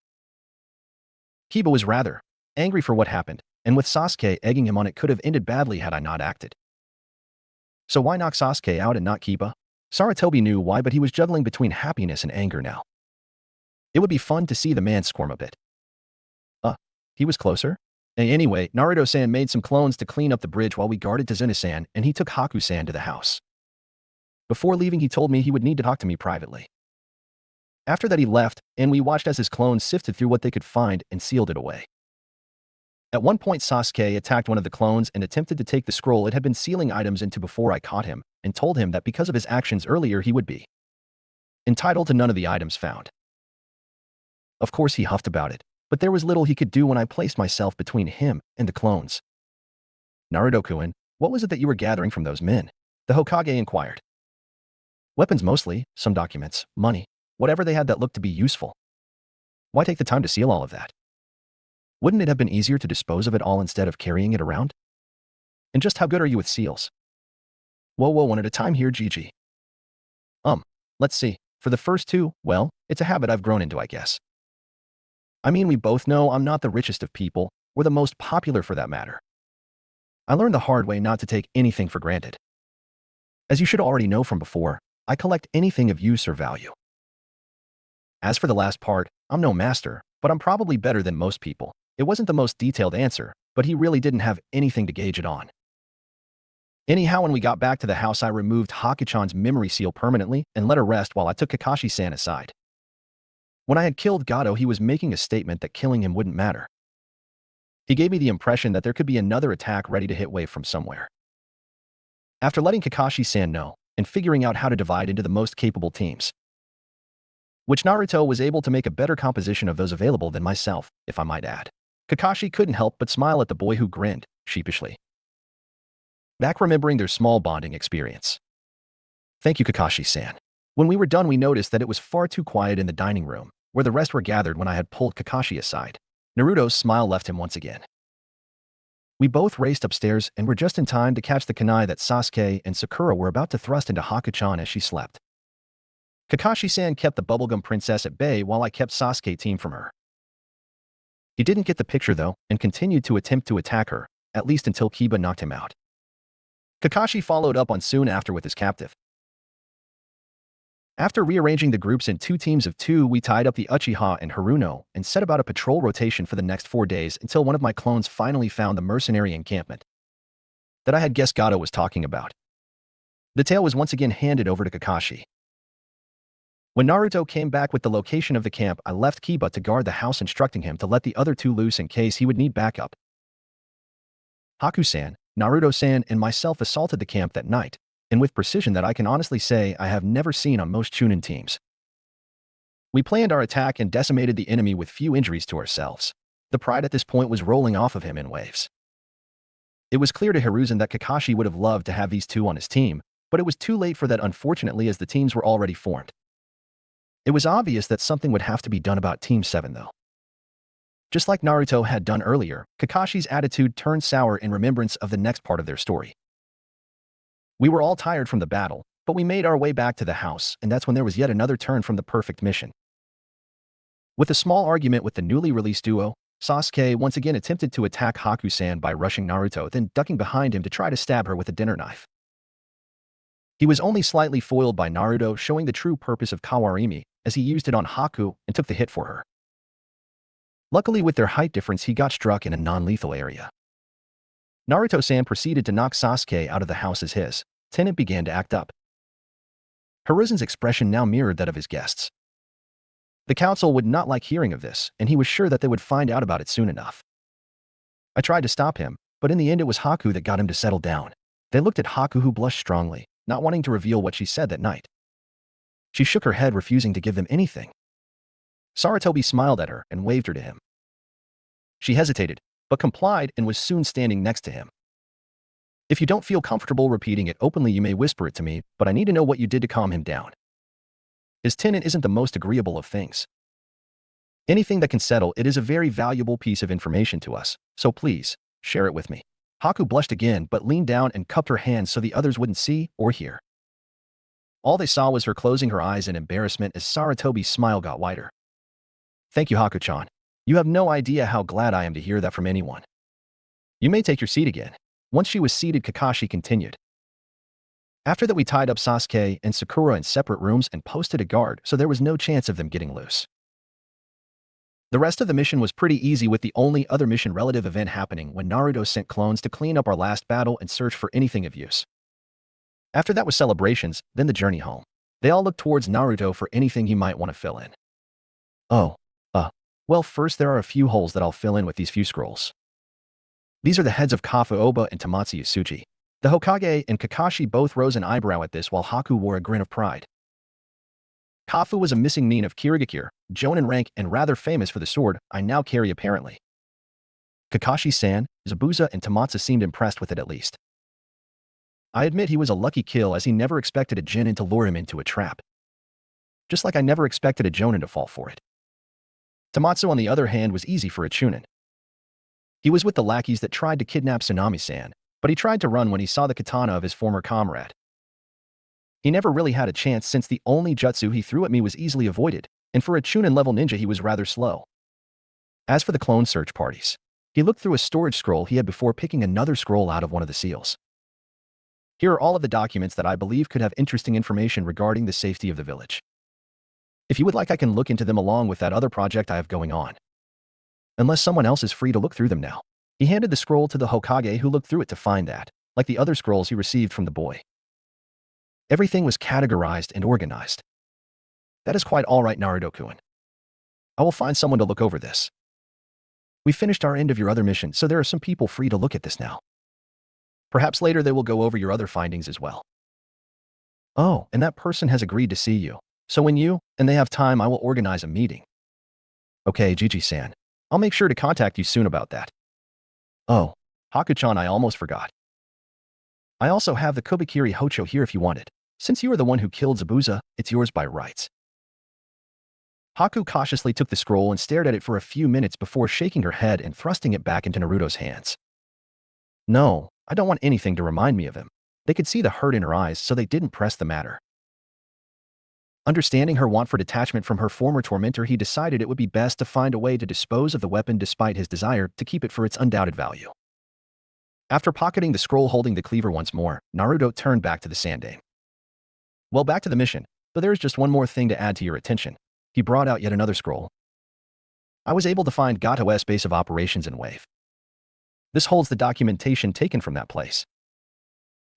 Kiba was rather angry for what happened, and with Sasuke egging him on, it could have ended badly had I not acted. So why knock Sasuke out and not Kiba? Sarutobi knew why, but he was juggling between happiness and anger now. It would be fun to see the man squirm a bit. He was closer? Anyway, Naruto-san made some clones to clean up the bridge while we guarded Tazuna-san, and he took Haku-san to the house. Before leaving, he told me he would need to talk to me privately. After that, he left, and we watched as his clones sifted through what they could find and sealed it away. At one point, Sasuke attacked one of the clones and attempted to take the scroll it had been sealing items into before I caught him, and told him that because of his actions earlier he would be entitled to none of the items found. Of course, he huffed about it, but there was little he could do when I placed myself between him and the clones. Naruto-kun, what was it that you were gathering from those men? The Hokage inquired. Weapons mostly, some documents, money, whatever they had that looked to be useful. Why take the time to seal all of that? Wouldn't it have been easier to dispose of it all instead of carrying it around? And just how good are you with seals? Whoa, one at a time here, Gigi. Let's see. For the first two, well, it's a habit I've grown into, I guess. I mean, we both know I'm not the richest of people, or the most popular for that matter. I learned the hard way not to take anything for granted. As you should already know from before, I collect anything of use or value. As for the last part, I'm no master, but I'm probably better than most people. It wasn't the most detailed answer, but he really didn't have anything to gauge it on. Anyhow, when we got back to the house, I removed Haku-chan's memory seal permanently and let her rest while I took Kakashi-san aside. When I had killed Gado, he was making a statement that killing him wouldn't matter. He gave me the impression that there could be another attack ready to hit wave from somewhere. After letting Kakashi-san know, and figuring out how to divide into the most capable teams, which Naruto was able to make a better composition of those available than myself, if I might add. Kakashi couldn't help but smile at the boy who grinned, sheepishly. Back remembering their small bonding experience. Thank you, Kakashi-san. When we were done, we noticed that it was far too quiet in the dining room, where the rest were gathered when I had pulled Kakashi aside. Naruto's smile left him once again. We both raced upstairs and were just in time to catch the kunai that Sasuke and Sakura were about to thrust into Haku-chan as she slept. Kakashi-san kept the bubblegum princess at bay while I kept Sasuke team from her. He didn't get the picture though, and continued to attempt to attack her, at least until Kiba knocked him out. Kakashi followed up on soon after with his captive. After rearranging the groups in 2 teams of 2, we tied up the Uchiha and Haruno and set about a patrol rotation for the next 4 days until one of my clones finally found the mercenary encampment that I had guessed Gado was talking about. The tale was once again handed over to Kakashi. When Naruto came back with the location of the camp, I left Kiba to guard the house, instructing him to let the other two loose in case he would need backup. Haku-san, Naruto-san, and myself assaulted the camp that night, and with precision that I can honestly say I have never seen on most Chunin teams. We planned our attack and decimated the enemy with few injuries to ourselves. The pride at this point was rolling off of him in waves. It was clear to Hiruzen that Kakashi would have loved to have these two on his team, but it was too late for that, unfortunately, as the teams were already formed. It was obvious that something would have to be done about Team 7 though. Just like Naruto had done earlier, Kakashi's attitude turned sour in remembrance of the next part of their story. We were all tired from the battle, but we made our way back to the house, and that's when there was yet another turn from the perfect mission. With a small argument with the newly released duo, Sasuke once again attempted to attack Haku-san by rushing Naruto, then ducking behind him to try to stab her with a dinner knife. He was only slightly foiled by Naruto, showing the true purpose of Kawarimi, as he used it on Haku and took the hit for her. Luckily, with their height difference, he got struck in a non-lethal area. Naruto-san proceeded to knock Sasuke out of the house as his tenant began to act up. Hiruzen's expression now mirrored that of his guests. The council would not like hearing of this, and he was sure that they would find out about it soon enough. I tried to stop him, but in the end it was Haku that got him to settle down. They looked at Haku, who blushed strongly, not wanting to reveal what she said that night. She shook her head, refusing to give them anything. Sarutobi smiled at her and waved her to him. She hesitated, but complied and was soon standing next to him. If you don't feel comfortable repeating it openly, you may whisper it to me, but I need to know what you did to calm him down. His tenant isn't the most agreeable of things. Anything that can settle it is a very valuable piece of information to us, so please, share it with me. Haku blushed again but leaned down and cupped her hands so the others wouldn't see or hear. All they saw was her closing her eyes in embarrassment as Sarutobi's smile got wider. Thank you, Haku-chan. You have no idea how glad I am to hear that from anyone. You may take your seat again. Once she was seated, Kakashi continued. After that, we tied up Sasuke and Sakura in separate rooms and posted a guard so there was no chance of them getting loose. The rest of the mission was pretty easy, with the only other mission relative event happening when Naruto sent clones to clean up our last battle and search for anything of use. After that was celebrations, then the journey home. They all looked towards Naruto for anything he might want to fill in. Well, first there are a few holes that I'll fill in with these few scrolls. These are the heads of Kafu Oba and Tamatsu Yasuji. The Hokage and Kakashi both rose an eyebrow at this, while Haku wore a grin of pride. Kafu was a missing nin of Kirigakure, Jonin rank and rather famous for the sword I now carry apparently. Kakashi-san, Zabuza and Tamatsu seemed impressed with it at least. I admit he was a lucky kill, as he never expected a Jonin to lure him into a trap. Just like I never expected a Jonin to fall for it. Tamatsu, on the other hand, was easy for a Chunin. He was with the lackeys that tried to kidnap Tsunami-san, but he tried to run when he saw the katana of his former comrade. He never really had a chance, since the only jutsu he threw at me was easily avoided, and for a Chunin-level ninja he was rather slow. As for the clone search parties, he looked through a storage scroll he had before picking another scroll out of one of the seals. Here are all of the documents that I believe could have interesting information regarding the safety of the village. If you would like, I can look into them along with that other project I have going on. Unless someone else is free to look through them now. He handed the scroll to the Hokage, who looked through it to find that, like the other scrolls he received from the boy, everything was categorized and organized. That is quite all right, Naruto-kun. I will find someone to look over this. We finished our end of your other mission, so there are some people free to look at this now. Perhaps later they will go over your other findings as well. Oh, and that person has agreed to see you. So when you and they have time, I will organize a meeting. Okay, Gigi-san. I'll make sure to contact you soon about that. Oh, Haku-chan, I almost forgot. I also have the Kubikiri Hocho here if you want it. Since you are the one who killed Zabuza, it's yours by rights. Haku cautiously took the scroll and stared at it for a few minutes before shaking her head and thrusting it back into Naruto's hands. No, I don't want anything to remind me of him. They could see the hurt in her eyes, so they didn't press the matter. Understanding her want for detachment from her former tormentor, he decided it would be best to find a way to dispose of the weapon despite his desire to keep it for its undoubted value. After pocketing the scroll holding the cleaver once more, Naruto turned back to the Sandane. Well, back to the mission, but there is just one more thing to add to your attention. He brought out yet another scroll. I was able to find Gato's base of operations in Wave. This holds the documentation taken from that place.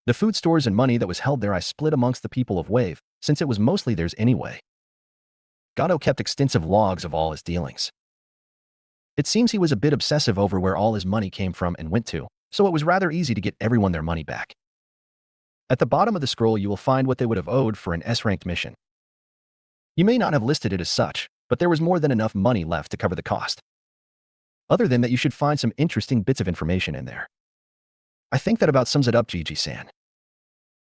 The food stores and money that was held there I split amongst the people of Wave, since it was mostly theirs anyway. Gato kept extensive logs of all his dealings. It seems he was a bit obsessive over where all his money came from and went to, so it was rather easy to get everyone their money back. At the bottom of the scroll, you will find what they would have owed for an S-ranked mission. You may not have listed it as such, but there was more than enough money left to cover the cost. Other than that, you should find some interesting bits of information in there. I think that about sums it up, Gigi-san.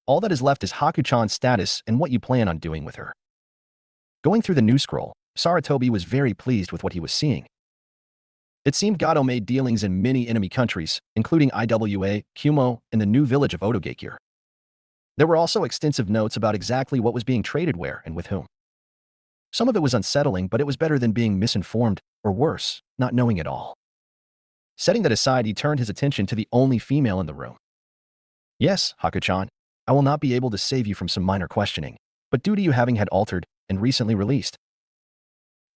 All that is left is Haku-chan's status and what you plan on doing with her. Going through the new scroll, Saratobi was very pleased with what he was seeing. It seemed Gato made dealings in many enemy countries, including IWA, Kumo, and the new village of Otogakure. There were also extensive notes about exactly what was being traded where and with whom. Some of it was unsettling, but it was better than being misinformed, or worse, not knowing at all. Setting that aside, he turned his attention to the only female in the room. Yes, Haku-chan, I will not be able to save you from some minor questioning, but due to you having had altered and recently released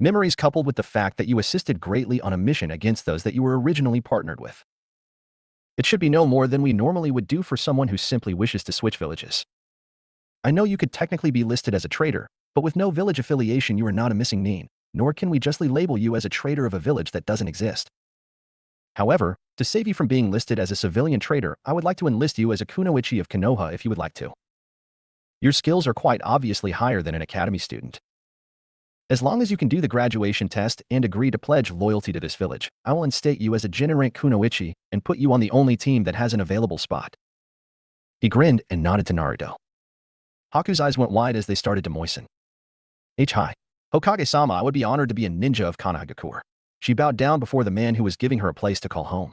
memories coupled with the fact that you assisted greatly on a mission against those that you were originally partnered with, it should be no more than we normally would do for someone who simply wishes to switch villages. I know you could technically be listed as a traitor, but with no village affiliation you are not a missing nin, nor can we justly label you as a traitor of a village that doesn't exist. However, to save you from being listed as a civilian traitor, I would like to enlist you as a kunoichi of Konoha if you would like to. Your skills are quite obviously higher than an academy student. As long as you can do the graduation test and agree to pledge loyalty to this village, I will instate you as a Gen-rank kunoichi and put you on the only team that has an available spot. He grinned and nodded to Naruto. Haku's eyes went wide as they started to moisten. Hi. Hokage-sama, I would be honored to be a ninja of Konohagakure. She bowed down before the man who was giving her a place to call home.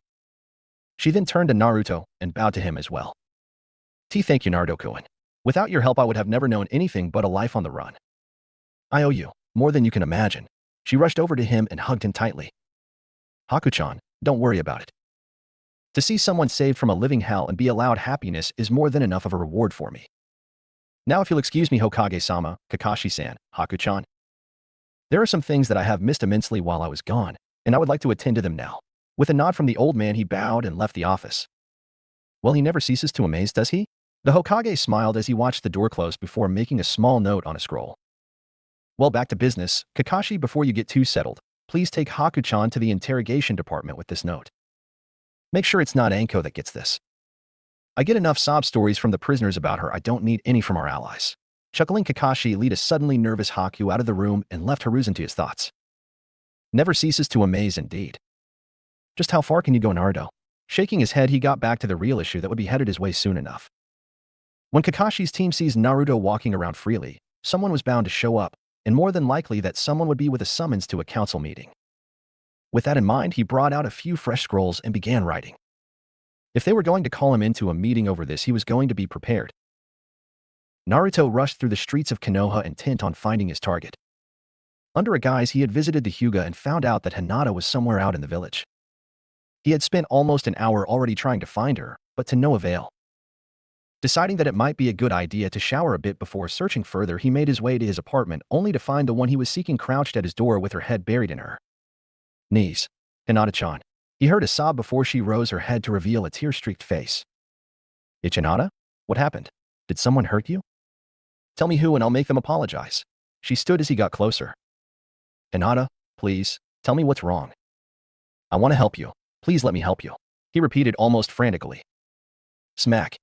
She then turned to Naruto and bowed to him as well. Thank you, Naruto-kun. Without your help, I would have never known anything but a life on the run. I owe you more than you can imagine. She rushed over to him and hugged him tightly. Haku-chan, don't worry about it. To see someone saved from a living hell and be allowed happiness is more than enough of a reward for me. Now if you'll excuse me, Hokage-sama, Kakashi-san, Haku-chan. There are some things that I have missed immensely while I was gone, and I would like to attend to them now. With a nod from the old man, he bowed and left the office. Well, he never ceases to amaze, does he? The Hokage smiled as he watched the door close before making a small note on a scroll. Well, back to business. Kakashi, before you get too settled, please take Haku-chan to the interrogation department with this note. Make sure it's not Anko that gets this. I get enough sob stories from the prisoners about her, I don't need any from our allies. Chuckling, Kakashi led a suddenly nervous Haku out of the room and left Hiruzen to his thoughts. Never ceases to amaze indeed. Just how far can you go, Naruto? Shaking his head, he got back to the real issue that would be headed his way soon enough. When Kakashi's team sees Naruto walking around freely, someone was bound to show up, and more than likely that someone would be with a summons to a council meeting. With that in mind, he brought out a few fresh scrolls and began writing. If they were going to call him into a meeting over this, he was going to be prepared. Naruto rushed through the streets of Konoha intent on finding his target. Under a guise, he had visited the Hyuga and found out that Hinata was somewhere out in the village. He had spent almost an hour already trying to find her, but to no avail. Deciding that it might be a good idea to shower a bit before searching further, he made his way to his apartment only to find the one he was seeking crouched at his door with her head buried in her knees. Hinata-chan. He heard a sob before she rose her head to reveal a tear-streaked face. Hinata? What happened? Did someone hurt you? Tell me who and I'll make them apologize. She stood as he got closer. Hinata, please, tell me what's wrong. I want to help you. Please let me help you. He repeated almost frantically. Smack.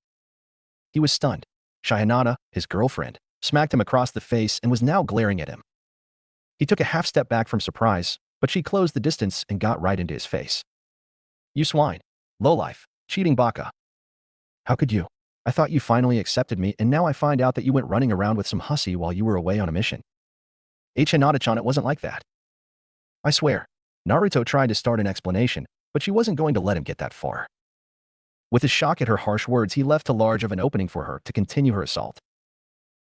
He was stunned. Hinata, his girlfriend, smacked him across the face and was now glaring at him. He took a half step back from surprise, but she closed the distance and got right into his face. You swine. Lowlife. Cheating baka. How could you? I thought you finally accepted me, and now I find out that you went running around with some hussy while you were away on a mission. Hinata-chan, it wasn't like that. I swear. Naruto tried to start an explanation, but she wasn't going to let him get that far. With a shock at her harsh words, he left too large of an opening for her to continue her assault.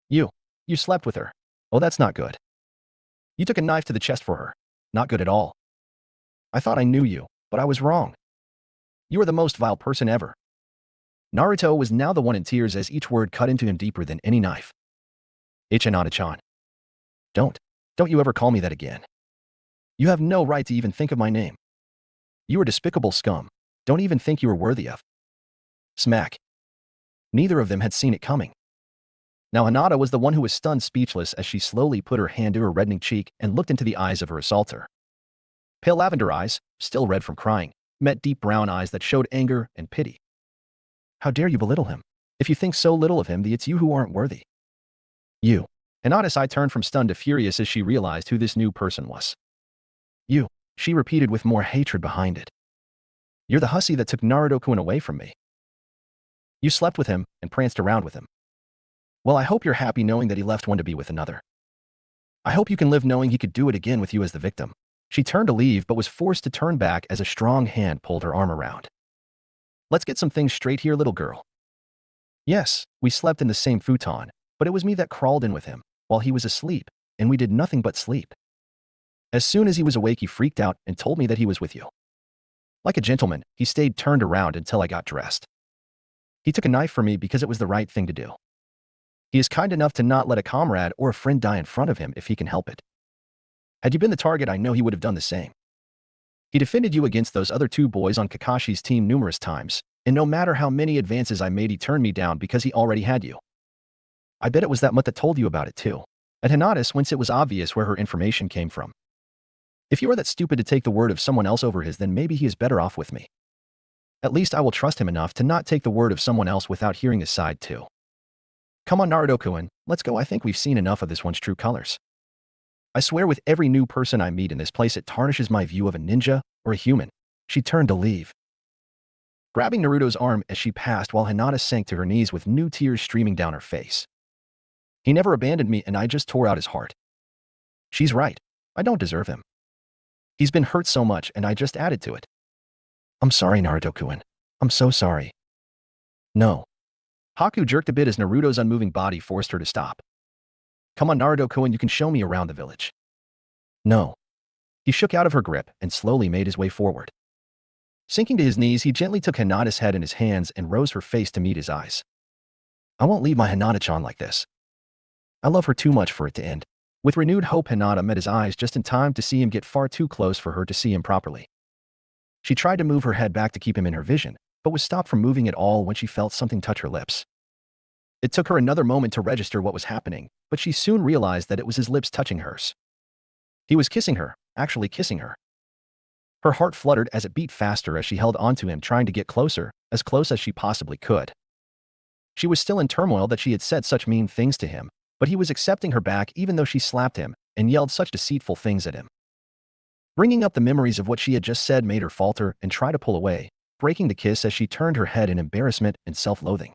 You slept with her. Oh, that's not good. You took a knife to the chest for her. Not good at all. I thought I knew you, but I was wrong. You are the most vile person ever. Naruto was now the one in tears as each word cut into him deeper than any knife. Hinata-chan. Don't you ever call me that again. You have no right to even think of my name. You are despicable scum. Don't even think you are worthy of. Smack. Neither of them had seen it coming. Now Hinata was the one who was stunned speechless as she slowly put her hand to her reddening cheek and looked into the eyes of her assaulter. Pale lavender eyes, still red from crying, met deep brown eyes that showed anger and pity. How dare you belittle him? If you think so little of him, it's you who aren't worthy. You. Hinata's eye turned from stunned to furious as she realized who this new person was. You, she repeated with more hatred behind it. You're the hussy that took Naruto-kun away from me. You slept with him and pranced around with him. Well, I hope you're happy knowing that he left one to be with another. I hope you can live knowing he could do it again with you as the victim. She turned to leave but was forced to turn back as a strong hand pulled her arm around. Let's get some things straight here, little girl. Yes, we slept in the same futon, but it was me that crawled in with him while he was asleep, and we did nothing but sleep. As soon as he was awake, he freaked out and told me that he was with you. Like a gentleman, he stayed turned around until I got dressed. He took a knife for me because it was the right thing to do. He is kind enough to not let a comrade or a friend die in front of him if he can help it. Had you been the target, I know he would have done the same. He defended you against those other two boys on Kakashi's team numerous times, and no matter how many advances I made, he turned me down because he already had you. I bet it was that mutt that told you about it too. At Hinata's, whence it was obvious where her information came from. If you are that stupid to take the word of someone else over his, then maybe he is better off with me. At least I will trust him enough to not take the word of someone else without hearing his side too. Come on, Naruto-kun, let's go. I think we've seen enough of this one's true colors. I swear with every new person I meet in this place, it tarnishes my view of a ninja or a human. She turned to leave, grabbing Naruto's arm as she passed while Hinata sank to her knees with new tears streaming down her face. He never abandoned me and I just tore out his heart. She's right. I don't deserve him. He's been hurt so much and I just added to it. I'm sorry, Naruto-kun. I'm so sorry. No. Haku jerked a bit as Naruto's unmoving body forced her to stop. Come on, Naruto-kun, you can show me around the village. No. He shook out of her grip and slowly made his way forward. Sinking to his knees, he gently took Hinata's head in his hands and rose her face to meet his eyes. I won't leave my Hinata-chan like this. I love her too much for it to end. With renewed hope, Hinata met his eyes just in time to see him get far too close for her to see him properly. She tried to move her head back to keep him in her vision, but was stopped from moving at all when she felt something touch her lips. It took her another moment to register what was happening, but she soon realized that it was his lips touching hers. He was kissing her, actually kissing her. Her heart fluttered as it beat faster as she held onto him, trying to get closer, as close as she possibly could. She was still in turmoil that she had said such mean things to him, but he was accepting her back even though she slapped him and yelled such deceitful things at him. Bringing up the memories of what she had just said made her falter and try to pull away, breaking the kiss as she turned her head in embarrassment and self-loathing.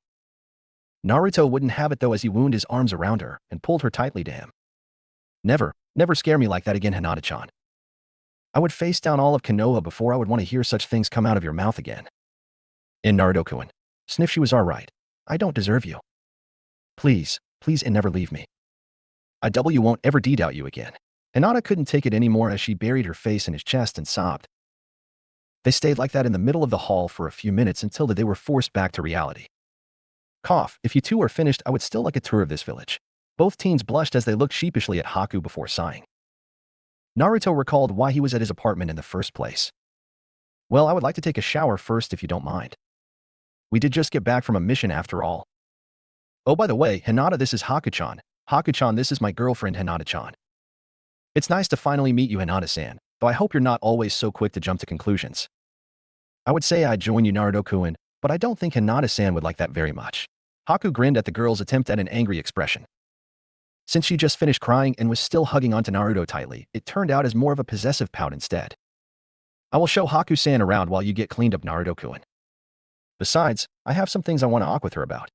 Naruto wouldn't have it though, as he wound his arms around her and pulled her tightly to him. Never, never scare me like that again, Hinata-chan. I would face down all of Konoha before I would want to hear such things come out of your mouth again. And Naruto-kun, sniff, she was alright. I don't deserve you. Please, please, and never leave me. I won't ever doubt you again. Hinata couldn't take it anymore as she buried her face in his chest and sobbed. They stayed like that in the middle of the hall for a few minutes until they were forced back to reality. Cough, if you two are finished, I would still like a tour of this village. Both teens blushed as they looked sheepishly at Haku before sighing. Naruto recalled why he was at his apartment in the first place. Well, I would like to take a shower first if you don't mind. We did just get back from a mission after all. Oh, by the way, Hinata, this is Haku-chan. Haku-chan, this is my girlfriend, Hinata-chan. It's nice to finally meet you, Hinata-san, though I hope you're not always so quick to jump to conclusions. I would say I'd join you, Naruto-kun, but I don't think Hinata-san would like that very much. Haku grinned at the girl's attempt at an angry expression. Since she just finished crying and was still hugging onto Naruto tightly, it turned out as more of a possessive pout instead. I will show Haku-san around while you get cleaned up, Naruto-kun. Besides, I have some things I want to talk with her about.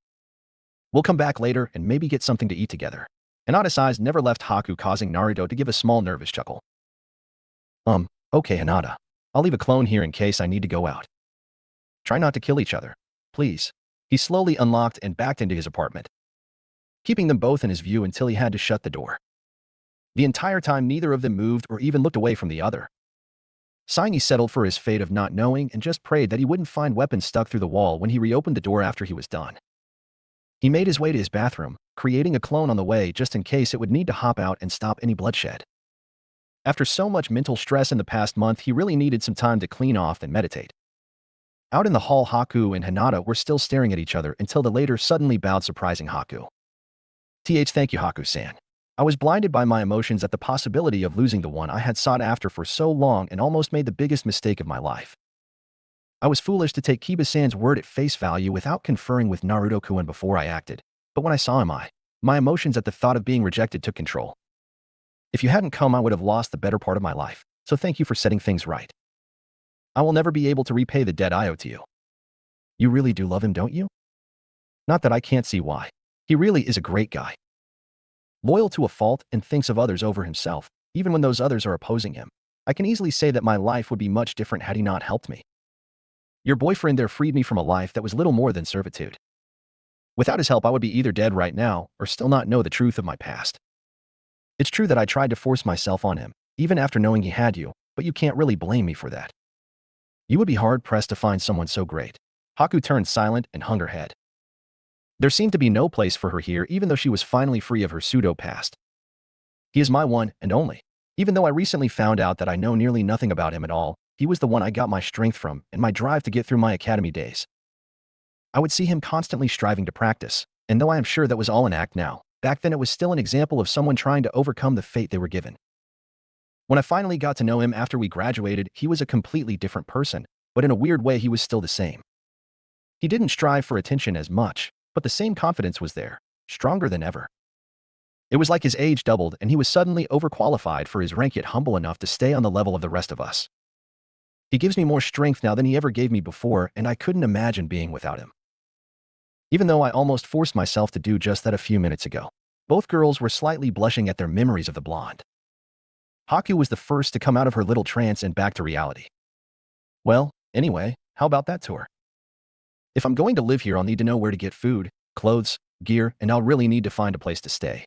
We'll come back later and maybe get something to eat together. Hinata's eyes never left Haku, causing Naruto to give a small nervous chuckle. Okay, Hinata. I'll leave a clone here in case I need to go out. Try not to kill each other, please. He slowly unlocked and backed into his apartment, keeping them both in his view until he had to shut the door. The entire time, neither of them moved or even looked away from the other. Sighing, he settled for his fate of not knowing and just prayed that he wouldn't find weapons stuck through the wall when he reopened the door after he was done. He made his way to his bathroom, creating a clone on the way just in case it would need to hop out and stop any bloodshed. After so much mental stress in the past month, he really needed some time to clean off and meditate. Out in the hall, Haku and Hinata were still staring at each other until the latter suddenly bowed, surprising Haku. Thank you, Haku-san. I was blinded by my emotions at the possibility of losing the one I had sought after for so long and almost made the biggest mistake of my life. I was foolish to take Kiba-san's word at face value without conferring with Naruto-kun before I acted, but when I saw him, my emotions at the thought of being rejected took control. If you hadn't come, I would have lost the better part of my life, so thank you for setting things right. I will never be able to repay the debt I owe to you. You really do love him, don't you? Not that I can't see why. He really is a great guy. Loyal to a fault and thinks of others over himself, even when those others are opposing him. I can easily say that my life would be much different had he not helped me. Your boyfriend there freed me from a life that was little more than servitude. Without his help, I would be either dead right now or still not know the truth of my past. It's true that I tried to force myself on him, even after knowing he had you, but you can't really blame me for that. You would be hard-pressed to find someone so great. Haku turned silent and hung her head. There seemed to be no place for her here, even though she was finally free of her pseudo-past. He is my one and only. Even though I recently found out that I know nearly nothing about him at all, he was the one I got my strength from and my drive to get through my academy days. I would see him constantly striving to practice, and though I am sure that was all an act now, back then it was still an example of someone trying to overcome the fate they were given. When I finally got to know him after we graduated, he was a completely different person, but in a weird way he was still the same. He didn't strive for attention as much, but the same confidence was there, stronger than ever. It was like his age doubled and he was suddenly overqualified for his rank, yet humble enough to stay on the level of the rest of us. He gives me more strength now than he ever gave me before, and I couldn't imagine being without him. Even though I almost forced myself to do just that a few minutes ago. Both girls were slightly blushing at their memories of the blonde. Haku was the first to come out of her little trance and back to reality. Well, anyway, how about that tour? If I'm going to live here, I'll need to know where to get food, clothes, gear, and I'll really need to find a place to stay.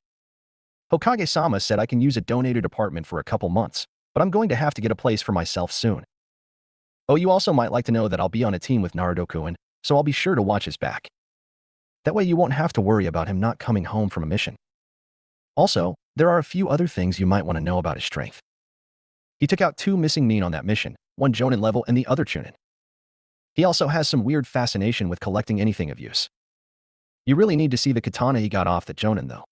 Hokage-sama said I can use a donated apartment for a couple months, but I'm going to have to get a place for myself soon. Oh, you also might like to know that I'll be on a team with Naruto-kun, so I'll be sure to watch his back. That way you won't have to worry about him not coming home from a mission. Also, there are a few other things you might want to know about his strength. He took out 2 missing nin on that mission, one Jonin level and the other Chunin. He also has some weird fascination with collecting anything of use. You really need to see the katana he got off that Jonin though.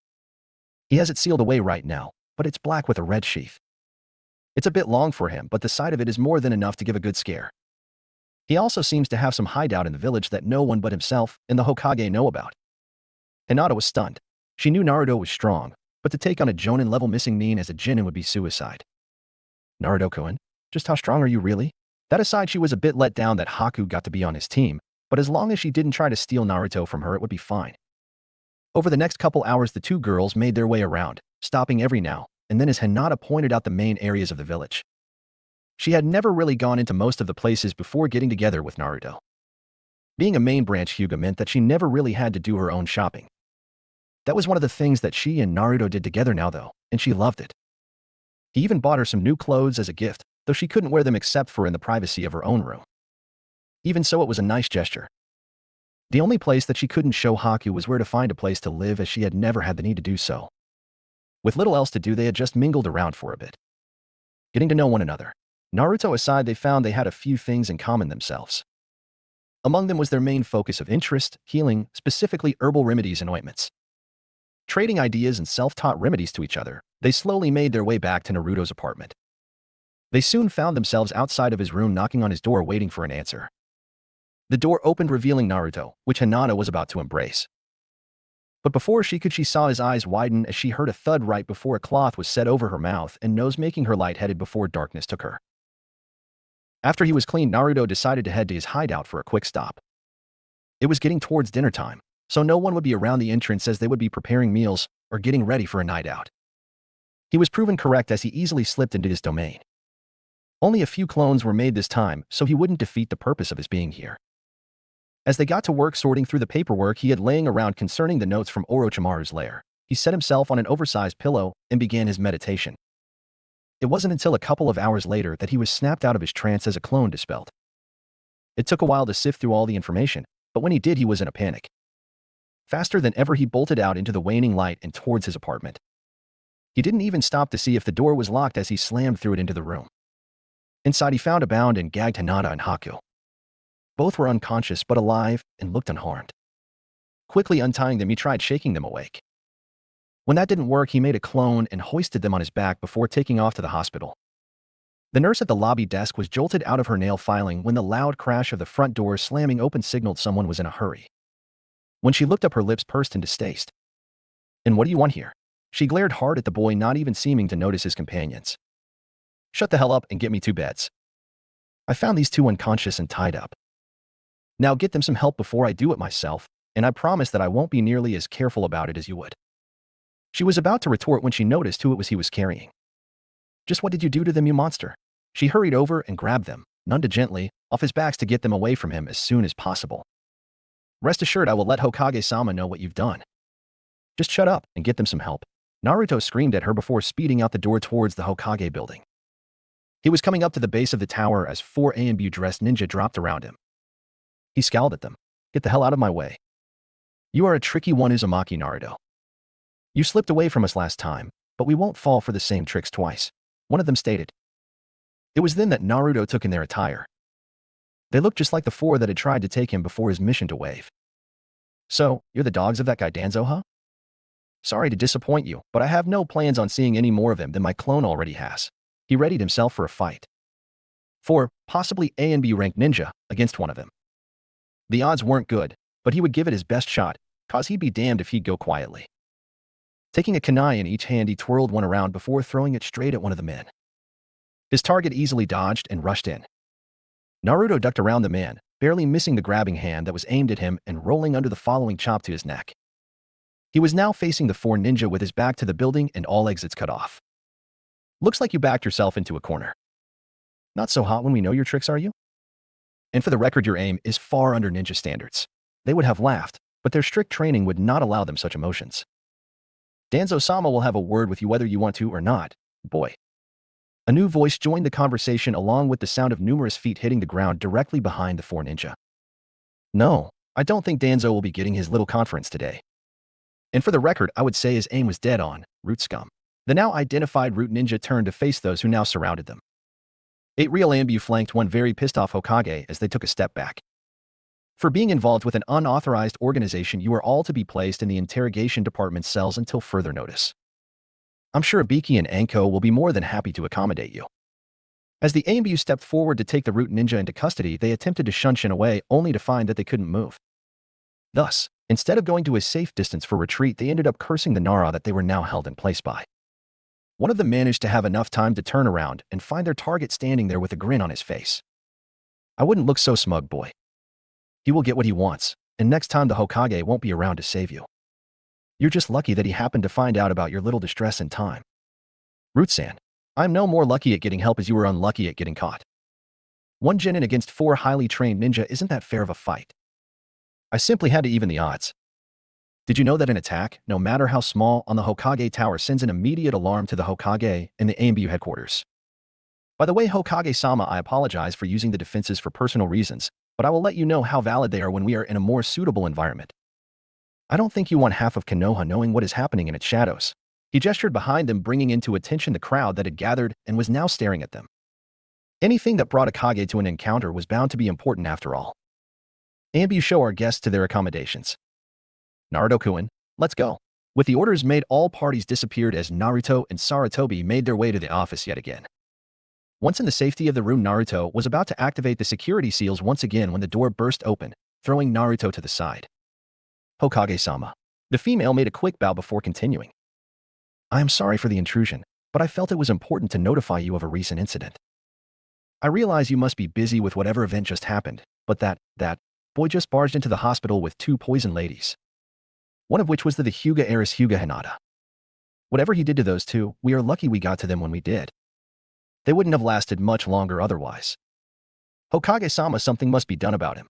He has it sealed away right now, but it's black with a red sheath. It's a bit long for him, but the sight of it is more than enough to give a good scare. He also seems to have some hideout in the village that no one but himself and the Hokage know about. Hinata was stunned. She knew Naruto was strong, but to take on a Jonin-level missing nin as a genin would be suicide. Naruto-kun, just how strong are you really? That aside, she was a bit let down that Haku got to be on his team, but as long as she didn't try to steal Naruto from her, it would be fine. Over the next couple hours, the 2 girls made their way around, stopping every now and then as Hinata pointed out the main areas of the village. She had never really gone into most of the places before getting together with Naruto. Being a main branch Hyuga meant that she never really had to do her own shopping. That was one of the things that she and Naruto did together now though, and she loved it. He even bought her some new clothes as a gift, though she couldn't wear them except for in the privacy of her own room. Even so, it was a nice gesture. The only place that she couldn't show Haku was where to find a place to live, as she had never had the need to do so. With little else to do, they had just mingled around for a bit, getting to know one another. Naruto aside, they found they had a few things in common themselves. Among them was their main focus of interest, healing, specifically herbal remedies and ointments. Trading ideas and self-taught remedies to each other, they slowly made their way back to Naruto's apartment. They soon found themselves outside of his room, knocking on his door waiting for an answer. The door opened, revealing Naruto, which Hinata was about to embrace. But before she could, she saw his eyes widen as she heard a thud right before a cloth was set over her mouth and nose, making her lightheaded before darkness took her. After he was cleaned, Naruto decided to head to his hideout for a quick stop. It was getting towards dinner time, so no one would be around the entrance as they would be preparing meals or getting ready for a night out. He was proven correct as he easily slipped into his domain. Only a few clones were made this time, so he wouldn't defeat the purpose of his being here. As they got to work sorting through the paperwork he had laying around concerning the notes from Orochimaru's lair, he set himself on an oversized pillow and began his meditation. It wasn't until a couple of hours later that he was snapped out of his trance as a clone dispelled. It took a while to sift through all the information, but when he did, he was in a panic. Faster than ever, he bolted out into the waning light and towards his apartment. He didn't even stop to see if the door was locked as he slammed through it into the room. Inside, he found a bound and gagged Hinata and Haku. Both were unconscious but alive and looked unharmed. Quickly untying them, he tried shaking them awake. When that didn't work, he made a clone and hoisted them on his back before taking off to the hospital. The nurse at the lobby desk was jolted out of her nail filing when the loud crash of the front door slamming open signaled someone was in a hurry. When she looked up, her lips pursed in distaste. "And what do you want here?" She glared hard at the boy, not even seeming to notice his companions. "Shut the hell up and get me 2 beds. I found these 2 unconscious and tied up. Now get them some help before I do it myself, and I promise that I won't be nearly as careful about it as you would." She was about to retort when she noticed who it was he was carrying. "Just what did you do to them, you monster?" She hurried over and grabbed them, none too gently, off his backs to get them away from him as soon as possible. "Rest assured I will let Hokage-sama know what you've done. Just shut up and get them some help." Naruto screamed at her before speeding out the door towards the Hokage building. He was coming up to the base of the tower as 4 ANBU-dressed ninja dropped around him. He scowled at them. "Get the hell out of my way. You are a tricky one, Uzumaki Naruto. You slipped away from us last time, but we won't fall for the same tricks twice," one of them stated. It was then that Naruto took in their attire. They looked just like the 4 that had tried to take him before his mission to Wave. "So, you're the dogs of that guy Danzo, huh? Sorry to disappoint you, but I have no plans on seeing any more of him than my clone already has." He readied himself for a fight. 4, possibly A and B ranked ninja, against one of them. The odds weren't good, but he would give it his best shot, cause he'd be damned if he'd go quietly. Taking a kunai in each hand, he twirled one around before throwing it straight at one of the men. His target easily dodged and rushed in. Naruto ducked around the man, barely missing the grabbing hand that was aimed at him and rolling under the following chop to his neck. He was now facing the 4 ninja with his back to the building and all exits cut off. "Looks like you backed yourself into a corner. Not so hot when we know your tricks, are you? And for the record, your aim is far under ninja standards." They would have laughed, but their strict training would not allow them such emotions. "Danzo-sama will have a word with you whether you want to or not, boy." A new voice joined the conversation along with the sound of numerous feet hitting the ground directly behind the 4 ninja. "No, I don't think Danzo will be getting his little conference today. And for the record, I would say his aim was dead on, root scum." The now identified root ninja turned to face those who now surrounded them. 8 real Ambu flanked one very pissed off Hokage as they took a step back. "For being involved with an unauthorized organization, you are all to be placed in the interrogation department cells until further notice. I'm sure Ibiki and Anko will be more than happy to accommodate you." As the AMBU stepped forward to take the root ninja into custody, they attempted to shunshin away, only to find that they couldn't move. Thus, instead of going to a safe distance for retreat, they ended up cursing the Nara that they were now held in place by. One of them managed to have enough time to turn around and find their target standing there with a grin on his face. "I wouldn't look so smug, boy. He will get what he wants, and next time the Hokage won't be around to save you. You're just lucky that he happened to find out about your little distress in time. Root-san, I'm no more lucky at getting help as you were unlucky at getting caught. 1 genin against 4 highly trained ninja isn't that fair of a fight. I simply had to even the odds. Did you know that an attack, no matter how small, on the Hokage Tower sends an immediate alarm to the Hokage and the AMBU headquarters? By the way, Hokage-sama, I apologize for using the defenses for personal reasons, but I will let you know how valid they are when we are in a more suitable environment. I don't think you want half of Konoha knowing what is happening in its shadows." He gestured behind them, bringing into attention the crowd that had gathered and was now staring at them. Anything that brought a Kage to an encounter was bound to be important after all. "Ambu, show our guests to their accommodations. Naruto-kun, let's go." With the orders made, all parties disappeared as Naruto and Sarutobi made their way to the office yet again. Once in the safety of the room, Naruto was about to activate the security seals once again when the door burst open, throwing Naruto to the side. "Hokage-sama." The female made a quick bow before continuing. "I am sorry for the intrusion, but I felt it was important to notify you of a recent incident. I realize you must be busy with whatever event just happened, but that boy just barged into the hospital with 2 poison ladies. One of which was the Hyuga heiress Hyuga Hinata. Whatever he did to those 2, we are lucky we got to them when we did. They wouldn't have lasted much longer otherwise. Hokage-sama, something must be done about him.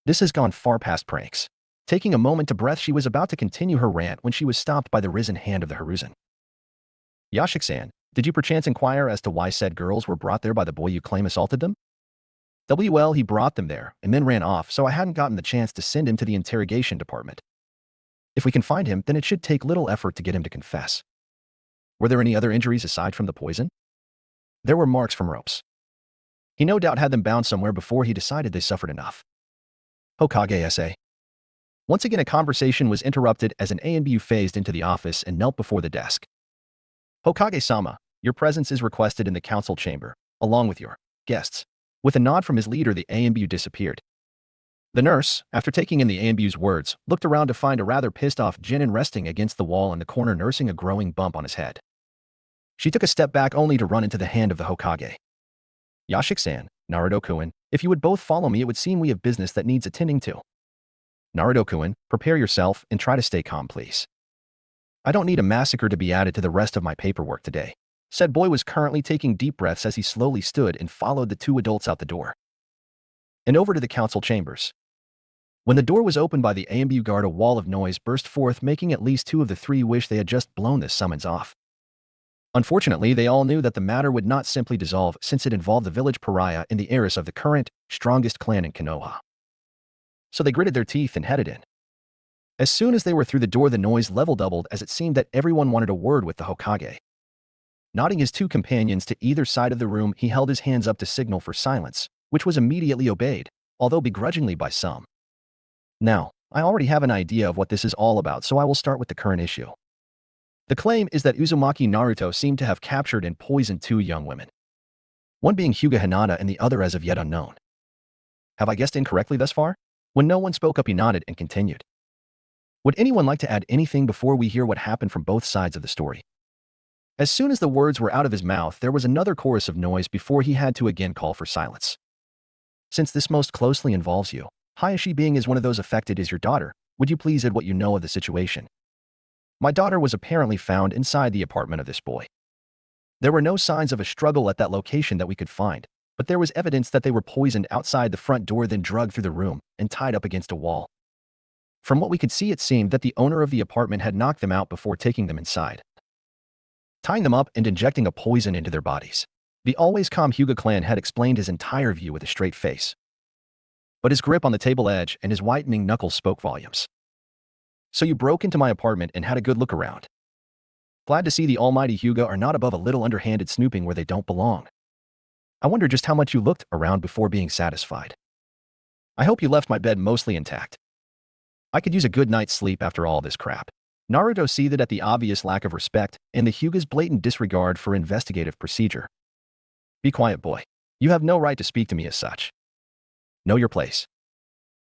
This has gone far past pranks." Taking a moment to breath, she was about to continue her rant when she was stopped by the risen hand of the Hiruzen. "Yashik-san, did you perchance inquire as to why said girls were brought there by the boy you claim assaulted them?" "Well, he brought them there and then ran off, so I hadn't gotten the chance to send him to the interrogation department. If we can find him, then it should take little effort to get him to confess." "Were there any other injuries aside from the poison?" "There were marks from ropes. He no doubt had them bound somewhere before he decided they suffered enough." "Hokage-sa. Once again, a conversation was interrupted as an ANBU phased into the office and knelt before the desk. Hokage-sama, your presence is requested in the council chamber, along with your guests. With a nod from his leader, the ANBU disappeared. The nurse, after taking in the ANBU's words, looked around to find a rather pissed-off Jinin resting against the wall in the corner nursing a growing bump on his head. She took a step back only to run into the hand of the Hokage. Yashik-san, Naruto-kun, if you would both follow me, it would seem we have business that needs attending to. Naruto-kun, prepare yourself and try to stay calm, please. I don't need a massacre to be added to the rest of my paperwork today. Said boy was currently taking deep breaths as he slowly stood and followed the two adults out the door and over to the council chambers. When the door was opened by the ANBU guard, a wall of noise burst forth, making at least two of the three wish they had just blown this summons off. Unfortunately, they all knew that the matter would not simply dissolve since it involved the village pariah and the heiress of the current, strongest clan in Konoha. So they gritted their teeth and headed in. As soon as they were through the door, the noise level doubled as it seemed that everyone wanted a word with the Hokage. Nodding his two companions to either side of the room, he held his hands up to signal for silence, which was immediately obeyed, although begrudgingly by some. Now, I already have an idea of what this is all about, so I will start with the current issue. The claim is that Uzumaki Naruto seemed to have captured and poisoned two young women. One being Hyuga Hinata and the other as of yet unknown. Have I guessed incorrectly thus far? When no one spoke up, he nodded and continued. Would anyone like to add anything before we hear what happened from both sides of the story? As soon as the words were out of his mouth, there was another chorus of noise before he had to again call for silence. Since this most closely involves you, Hayashi being as one of those affected is your daughter, would you please add what you know of the situation? My daughter was apparently found inside the apartment of this boy. There were no signs of a struggle at that location that we could find, but there was evidence that they were poisoned outside the front door, then drugged through the room and tied up against a wall. From what we could see, it seemed that the owner of the apartment had knocked them out before taking them inside, tying them up and injecting a poison into their bodies. The always calm Hyuga clan had explained his entire view with a straight face, but his grip on the table edge and his whitening knuckles spoke volumes. So you broke into my apartment and had a good look around. Glad to see the almighty Hyuga are not above a little underhanded snooping where they don't belong. I wonder just how much you looked around before being satisfied. I hope you left my bed mostly intact. I could use a good night's sleep after all this crap. Naruto seethed at the obvious lack of respect and the Hyuga's blatant disregard for investigative procedure. Be quiet, boy. You have no right to speak to me as such. Know your place.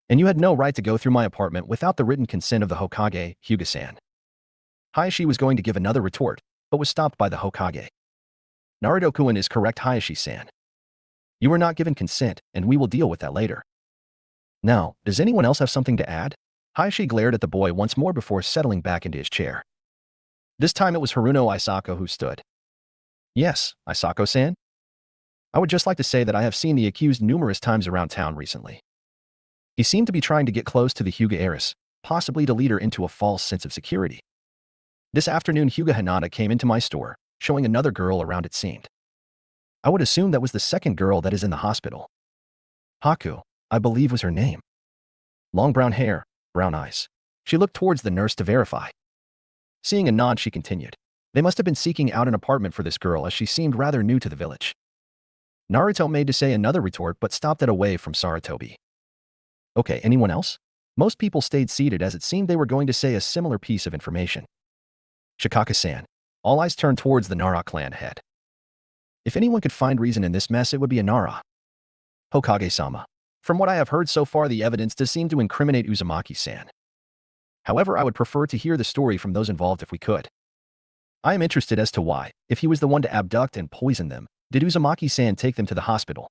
And you had no right to go through my apartment without the written consent of the Hokage, Hyuga-san. Hayashi was going to give another retort, but was stopped by the Hokage. Naruto-kun is correct, Hayashi-san. You were not given consent, and we will deal with that later. Now, does anyone else have something to add? Hayashi glared at the boy once more before settling back into his chair. This time it was Haruno Isako who stood. Yes, Isako-san? I would just like to say that I have seen the accused numerous times around town recently. He seemed to be trying to get close to the Hyuga heiress, possibly to lead her into a false sense of security. This afternoon, Hyuga Hinata came into my store, showing another girl around, it seemed. I would assume that was the second girl that is in the hospital. Haku, I believe was her name. Long brown hair, brown eyes. She looked towards the nurse to verify. Seeing a nod, she continued. They must have been seeking out an apartment for this girl as she seemed rather new to the village. Naruto made to say another retort but stopped it away from Sarutobi. Okay, anyone else? Most people stayed seated as it seemed they were going to say a similar piece of information. Shikaka-san. All eyes turned towards the Nara clan head. If anyone could find reason in this mess, it would be a Nara. Hokage-sama. From what I have heard so far, the evidence does seem to incriminate Uzumaki-san. However, I would prefer to hear the story from those involved if we could. I am interested as to why, if he was the one to abduct and poison them, did Uzumaki-san take them to the hospital?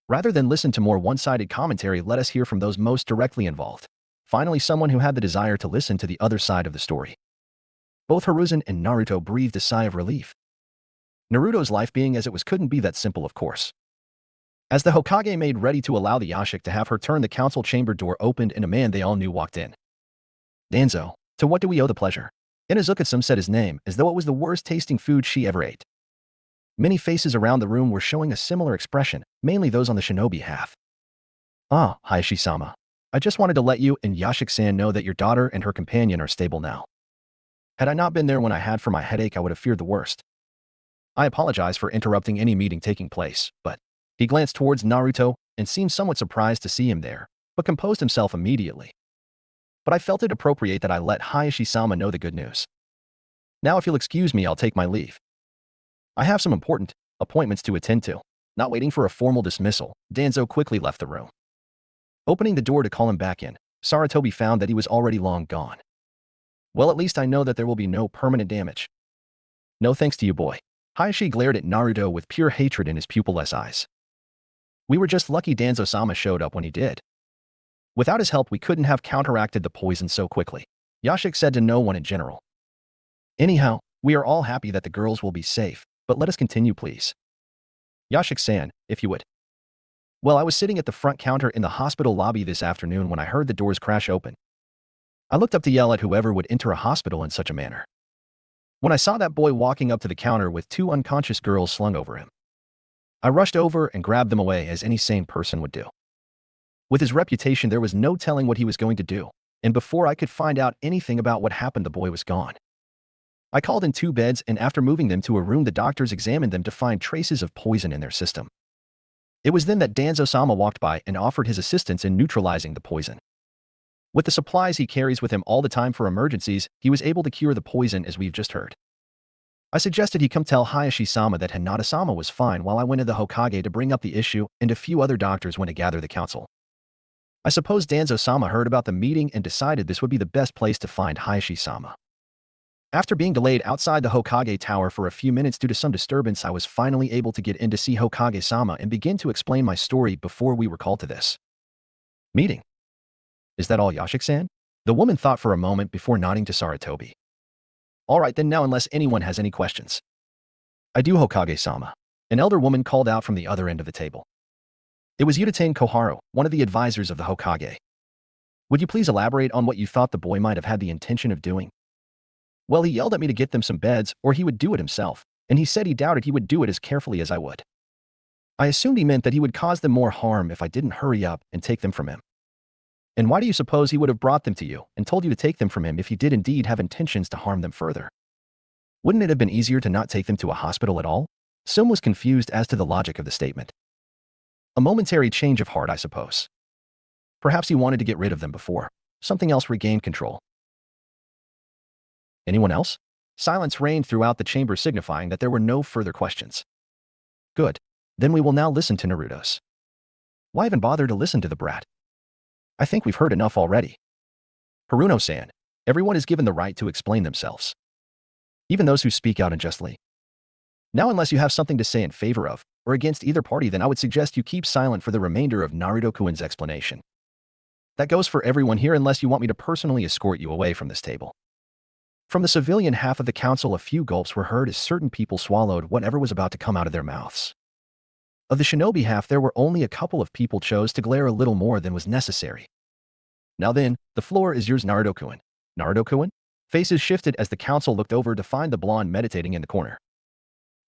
Rather than listen to more one-sided commentary, let us hear from those most directly involved. Finally, someone who had the desire to listen to the other side of the story. Both Hiruzen and Naruto breathed a sigh of relief. Naruto's life being as it was couldn't be that simple, of course. As the Hokage made ready to allow the Yashik to have her turn, the council chamber door opened and a man they all knew walked in. Danzo, to what do we owe the pleasure? Inazuka-san said his name as though it was the worst-tasting food she ever ate. Many faces around the room were showing a similar expression, mainly those on the shinobi half. Ah, Hayashi-sama. I just wanted to let you and Yashik-san know that your daughter and her companion are stable now. Had I not been there when I had for my headache, I would have feared the worst. I apologize for interrupting any meeting taking place, but he glanced towards Naruto and seemed somewhat surprised to see him there, but composed himself immediately. but I felt it appropriate that I let Hayashi-sama know the good news. Now if you'll excuse me, I'll take my leave. I have some important appointments to attend to. Not waiting for a formal dismissal, Danzo quickly left the room. Opening the door to call him back in, Saratobi found that he was already long gone. Well, at least I know that there will be no permanent damage. No thanks to you, boy. Hayashi glared at Naruto with pure hatred in his pupilless eyes. We were just lucky Danzo-sama showed up when he did. Without his help, we couldn't have counteracted the poison so quickly. Yashik said to no one in general. Anyhow, we are all happy that the girls will be safe, but let us continue, please. Yashik-san, if you would. Well, I was sitting at the front counter in the hospital lobby this afternoon when I heard the doors crash open. I looked up to yell at whoever would enter a hospital in such a manner. When I saw that boy walking up to the counter with two unconscious girls slung over him, I rushed over and grabbed them away as any sane person would do. With his reputation, there was no telling what he was going to do, and before I could find out anything about what happened, the boy was gone. I called in 2 beds, and after moving them to a room, the doctors examined them to find traces of poison in their system. It was then that Danzo-sama walked by and offered his assistance in neutralizing the poison. With the supplies he carries with him all the time for emergencies, he was able to cure the poison, as we've just heard. I suggested he come tell Hayashi-sama that Hinata-sama was fine while I went to the Hokage to bring up the issue, and a few other doctors went to gather the council. I suppose Danzo-sama heard about the meeting and decided this would be the best place to find Hayashi-sama. After being delayed outside the Hokage tower for a few minutes due to some disturbance, I was finally able to get in to see Hokage-sama and begin to explain my story before we were called to this meeting. Is that all, Yashik-san? The woman thought for a moment before nodding to Saratobi. All right then, now unless anyone has any questions. I do, Hokage-sama. An elder woman called out from the other end of the table. It was Utatane Koharu, one of the advisors of the Hokage. Would you please elaborate on what you thought the boy might have had the intention of doing? Well, he yelled at me to get them some beds, or he would do it himself, and he said he doubted he would do it as carefully as I would. I assumed he meant that he would cause them more harm if I didn't hurry up and take them from him. And why do you suppose he would have brought them to you and told you to take them from him if he did indeed have intentions to harm them further? Wouldn't it have been easier to not take them to a hospital at all? Sum was confused as to the logic of the statement. A momentary change of heart, I suppose. Perhaps he wanted to get rid of them before something else regained control. Anyone else? Silence reigned throughout the chamber, signifying that there were no further questions. Good. Then we will now listen to Naruto's. Why even bother to listen to the brat? I think we've heard enough already. Haruno-san, everyone is given the right to explain themselves. Even those who speak out unjustly. Now, unless you have something to say in favor of, or against either party, then I would suggest you keep silent for the remainder of Naruto-kun's explanation. That goes for everyone here unless you want me to personally escort you away from this table. From the civilian half of the council, a few gulps were heard as certain people swallowed whatever was about to come out of their mouths. Of the shinobi half, there were only a couple of people chose to glare a little more than was necessary. Now then, the floor is yours, Naruto-kun. Naruto-kun? Faces shifted as the council looked over to find the blonde meditating in the corner.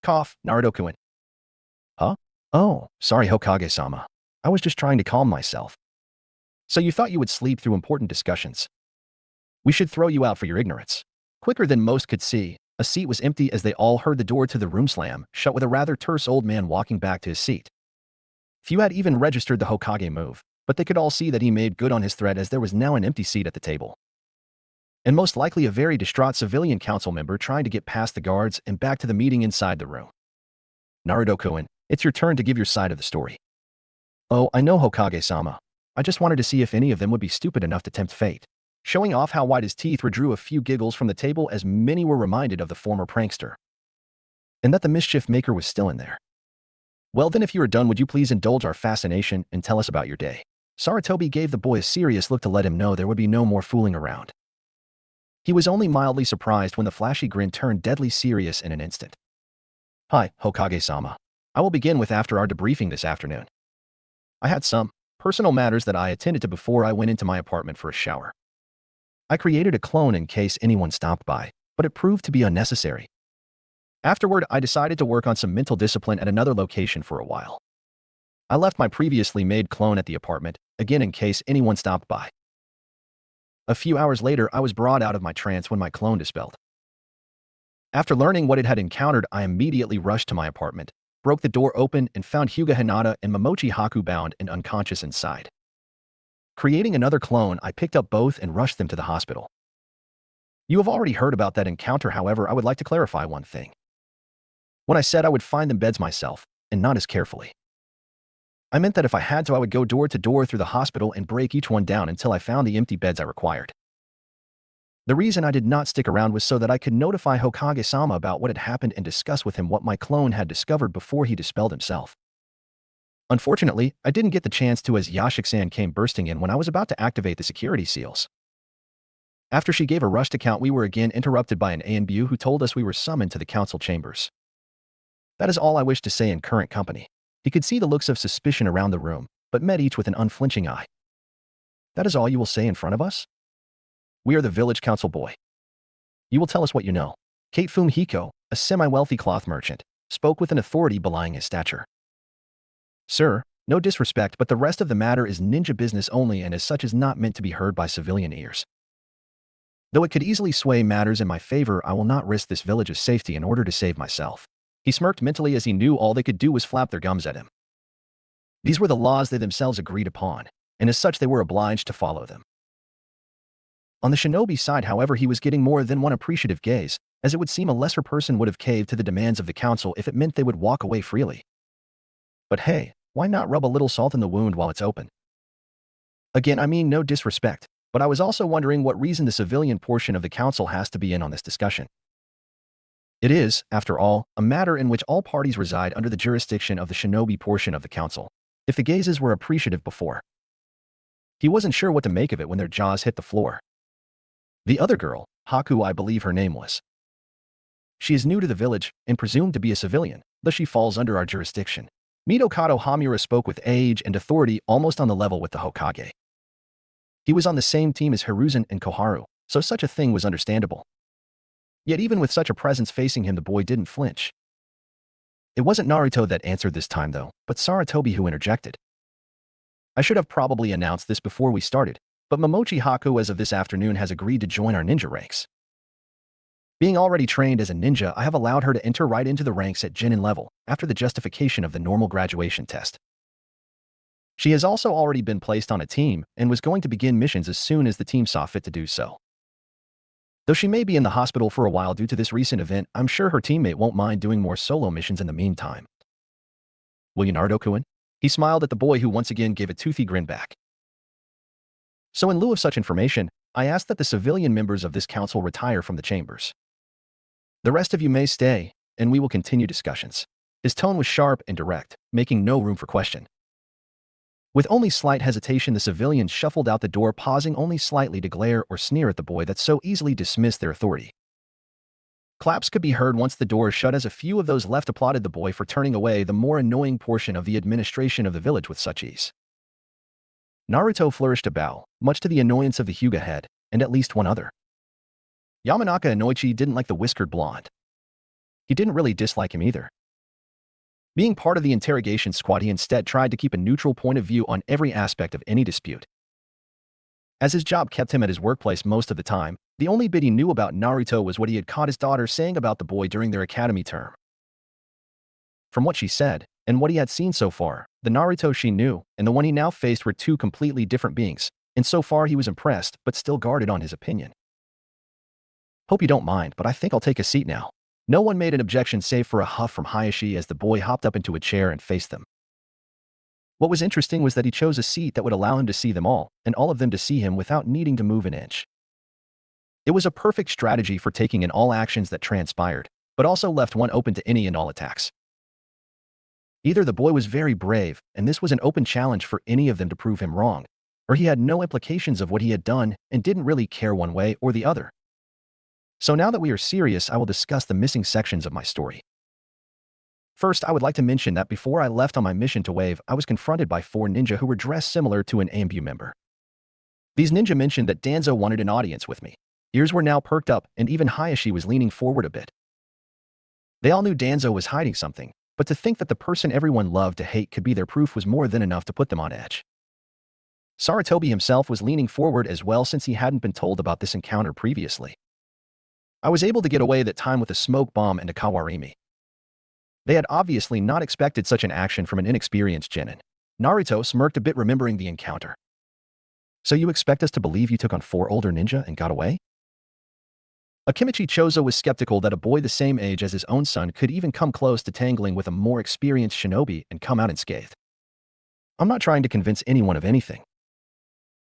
Cough, Naruto-kun. Huh? Oh, sorry, Hokage-sama. I was just trying to calm myself. So you thought you would sleep through important discussions? We should throw you out for your ignorance. Quicker than most could see, a seat was empty as they all heard the door to the room slam shut with a rather terse old man walking back to his seat. Few had even registered the Hokage move, but they could all see that he made good on his threat as there was now an empty seat at the table. And most likely a very distraught civilian council member trying to get past the guards and back to the meeting inside the room. Naruto-kun, it's your turn to give your side of the story. Oh, I know, Hokage-sama. I just wanted to see if any of them would be stupid enough to tempt fate. Showing off how white his teeth were drew a few giggles from the table as many were reminded of the former prankster. And that the mischief maker was still in there. Well then, if you are done, would you please indulge our fascination and tell us about your day? Saratobi gave the boy a serious look to let him know there would be no more fooling around. He was only mildly surprised when the flashy grin turned deadly serious in an instant. Hi, Hokage-sama. I will begin with after our debriefing this afternoon. I had some personal matters that I attended to before I went into my apartment for a shower. I created a clone in case anyone stopped by, but it proved to be unnecessary. Afterward, I decided to work on some mental discipline at another location for a while. I left my previously made clone at the apartment, again in case anyone stopped by. A few hours later, I was brought out of my trance when my clone dispelled. After learning what it had encountered, I immediately rushed to my apartment, broke the door open, and found Hyuga Hinata and Momochi Haku bound and unconscious inside. Creating another clone, I picked up both and rushed them to the hospital. You have already heard about that encounter, however, I would like to clarify one thing. When I said I would find them beds myself, and not as carefully, I meant that if I had to, I would go door to door through the hospital and break each one down until I found the empty beds I required. The reason I did not stick around was so that I could notify Hokage-sama about what had happened and discuss with him what my clone had discovered before he dispelled himself. Unfortunately, I didn't get the chance to as Yashik-san came bursting in when I was about to activate the security seals. After she gave a rushed account, we were again interrupted by an ANBU who told us we were summoned to the council chambers. That is all I wish to say in current company. He could see the looks of suspicion around the room, but met each with an unflinching eye. That is all you will say in front of us? We are the village council, boy. You will tell us what you know. Kate Fumihiko, a semi-wealthy cloth merchant, spoke with an authority belying his stature. Sir, no disrespect, but the rest of the matter is ninja business only and as such is not meant to be heard by civilian ears. Though it could easily sway matters in my favor, I will not risk this village's safety in order to save myself. He smirked mentally as he knew all they could do was flap their gums at him. These were the laws they themselves agreed upon, and as such they were obliged to follow them. On the shinobi side, however, he was getting more than one appreciative gaze, as it would seem a lesser person would have caved to the demands of the council if it meant they would walk away freely. But hey, why not rub a little salt in the wound while it's open? Again, I mean no disrespect, but I was also wondering what reason the civilian portion of the council has to be in on this discussion. It is, after all, a matter in which all parties reside under the jurisdiction of the shinobi portion of the council. If the gazes were appreciative before, he wasn't sure what to make of it when their jaws hit the floor. The other girl, Haku I believe her name was. She is new to the village and presumed to be a civilian, though she falls under our jurisdiction. Midokado Hamura spoke with age and authority almost on the level with the Hokage. He was on the same team as Hiruzen and Koharu, so such a thing was understandable. Yet even with such a presence facing him, the boy didn't flinch. It wasn't Naruto that answered this time though, but Saratobi who interjected. I should have probably announced this before we started, but Momochi Haku as of this afternoon has agreed to join our ninja ranks. Being already trained as a ninja, I have allowed her to enter right into the ranks at Genin level, after the justification of the normal graduation test. She has also already been placed on a team, and was going to begin missions as soon as the team saw fit to do so. Though she may be in the hospital for a while due to this recent event, I'm sure her teammate won't mind doing more solo missions in the meantime. Will you, Naruto-kun? He smiled at the boy who once again gave a toothy grin back. So in lieu of such information, I ask that the civilian members of this council retire from the chambers. The rest of you may stay, and we will continue discussions. His tone was sharp and direct, making no room for question. With only slight hesitation, the civilians shuffled out the door, pausing only slightly to glare or sneer at the boy that so easily dismissed their authority. Claps could be heard once the door shut as a few of those left applauded the boy for turning away the more annoying portion of the administration of the village with such ease. Naruto flourished a bow, much to the annoyance of the Hyuga head, and at least one other. Yamanaka Inoichi didn't like the whiskered blonde. He didn't really dislike him either. Being part of the interrogation squad, he instead tried to keep a neutral point of view on every aspect of any dispute. As his job kept him at his workplace most of the time, the only bit he knew about Naruto was what he had caught his daughter saying about the boy during their academy term. From what she said, and what he had seen so far, the Naruto she knew and the one he now faced were two completely different beings, and so far he was impressed but still guarded on his opinion. Hope you don't mind, but I think I'll take a seat now. No one made an objection save for a huff from Hayashi as the boy hopped up into a chair and faced them. What was interesting was that he chose a seat that would allow him to see them all, and all of them to see him without needing to move an inch. It was a perfect strategy for taking in all actions that transpired, but also left one open to any and all attacks. Either the boy was very brave, and this was an open challenge for any of them to prove him wrong, or he had no implications of what he had done and didn't really care one way or the other. So now that we are serious, I will discuss the missing sections of my story. First, I would like to mention that before I left on my mission to Wave, I was confronted by 4 ninja who were dressed similar to an AMBU member. These ninja mentioned that Danzo wanted an audience with me. Ears were now perked up, and even Hayashi was leaning forward a bit. They all knew Danzo was hiding something, but to think that the person everyone loved to hate could be their proof was more than enough to put them on edge. Saratobi himself was leaning forward as well since he hadn't been told about this encounter previously. I was able to get away that time with a smoke bomb and a kawarimi. They had obviously not expected such an action from an inexperienced genin. Naruto smirked a bit remembering the encounter. So you expect us to believe you took on 4 older ninja and got away? Akimichi Chozo was skeptical that a boy the same age as his own son could even come close to tangling with a more experienced shinobi and come out unscathed. I'm not trying to convince anyone of anything.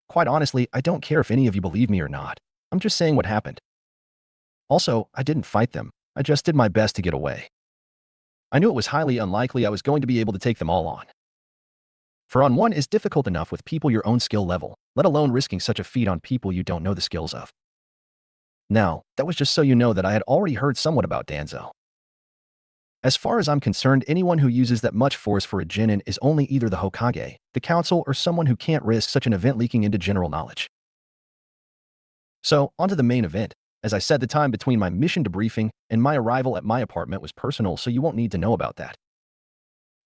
Quite honestly, I don't care if any of you believe me or not. I'm just saying what happened. Also, I didn't fight them. I just did my best to get away. I knew it was highly unlikely I was going to be able to take them all on. For on one is difficult enough with people your own skill level, let alone risking such a feat on people you don't know the skills of. Now, that was just so you know that I had already heard somewhat about Danzo. As far as I'm concerned, anyone who uses that much force for a genin is only either the Hokage, the council, or someone who can't risk such an event leaking into general knowledge. So, onto the main event. As I said, the time between my mission debriefing and my arrival at my apartment was personal, so you won't need to know about that.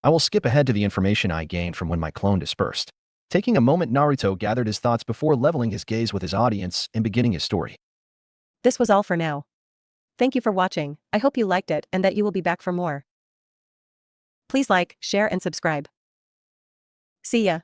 I will skip ahead to the information I gained from when my clone dispersed. Taking a moment, Naruto gathered his thoughts before leveling his gaze with his audience and beginning his story. This was all for now. Thank you for watching. I hope you liked it and that you will be back for more. Please like, share and subscribe. See ya.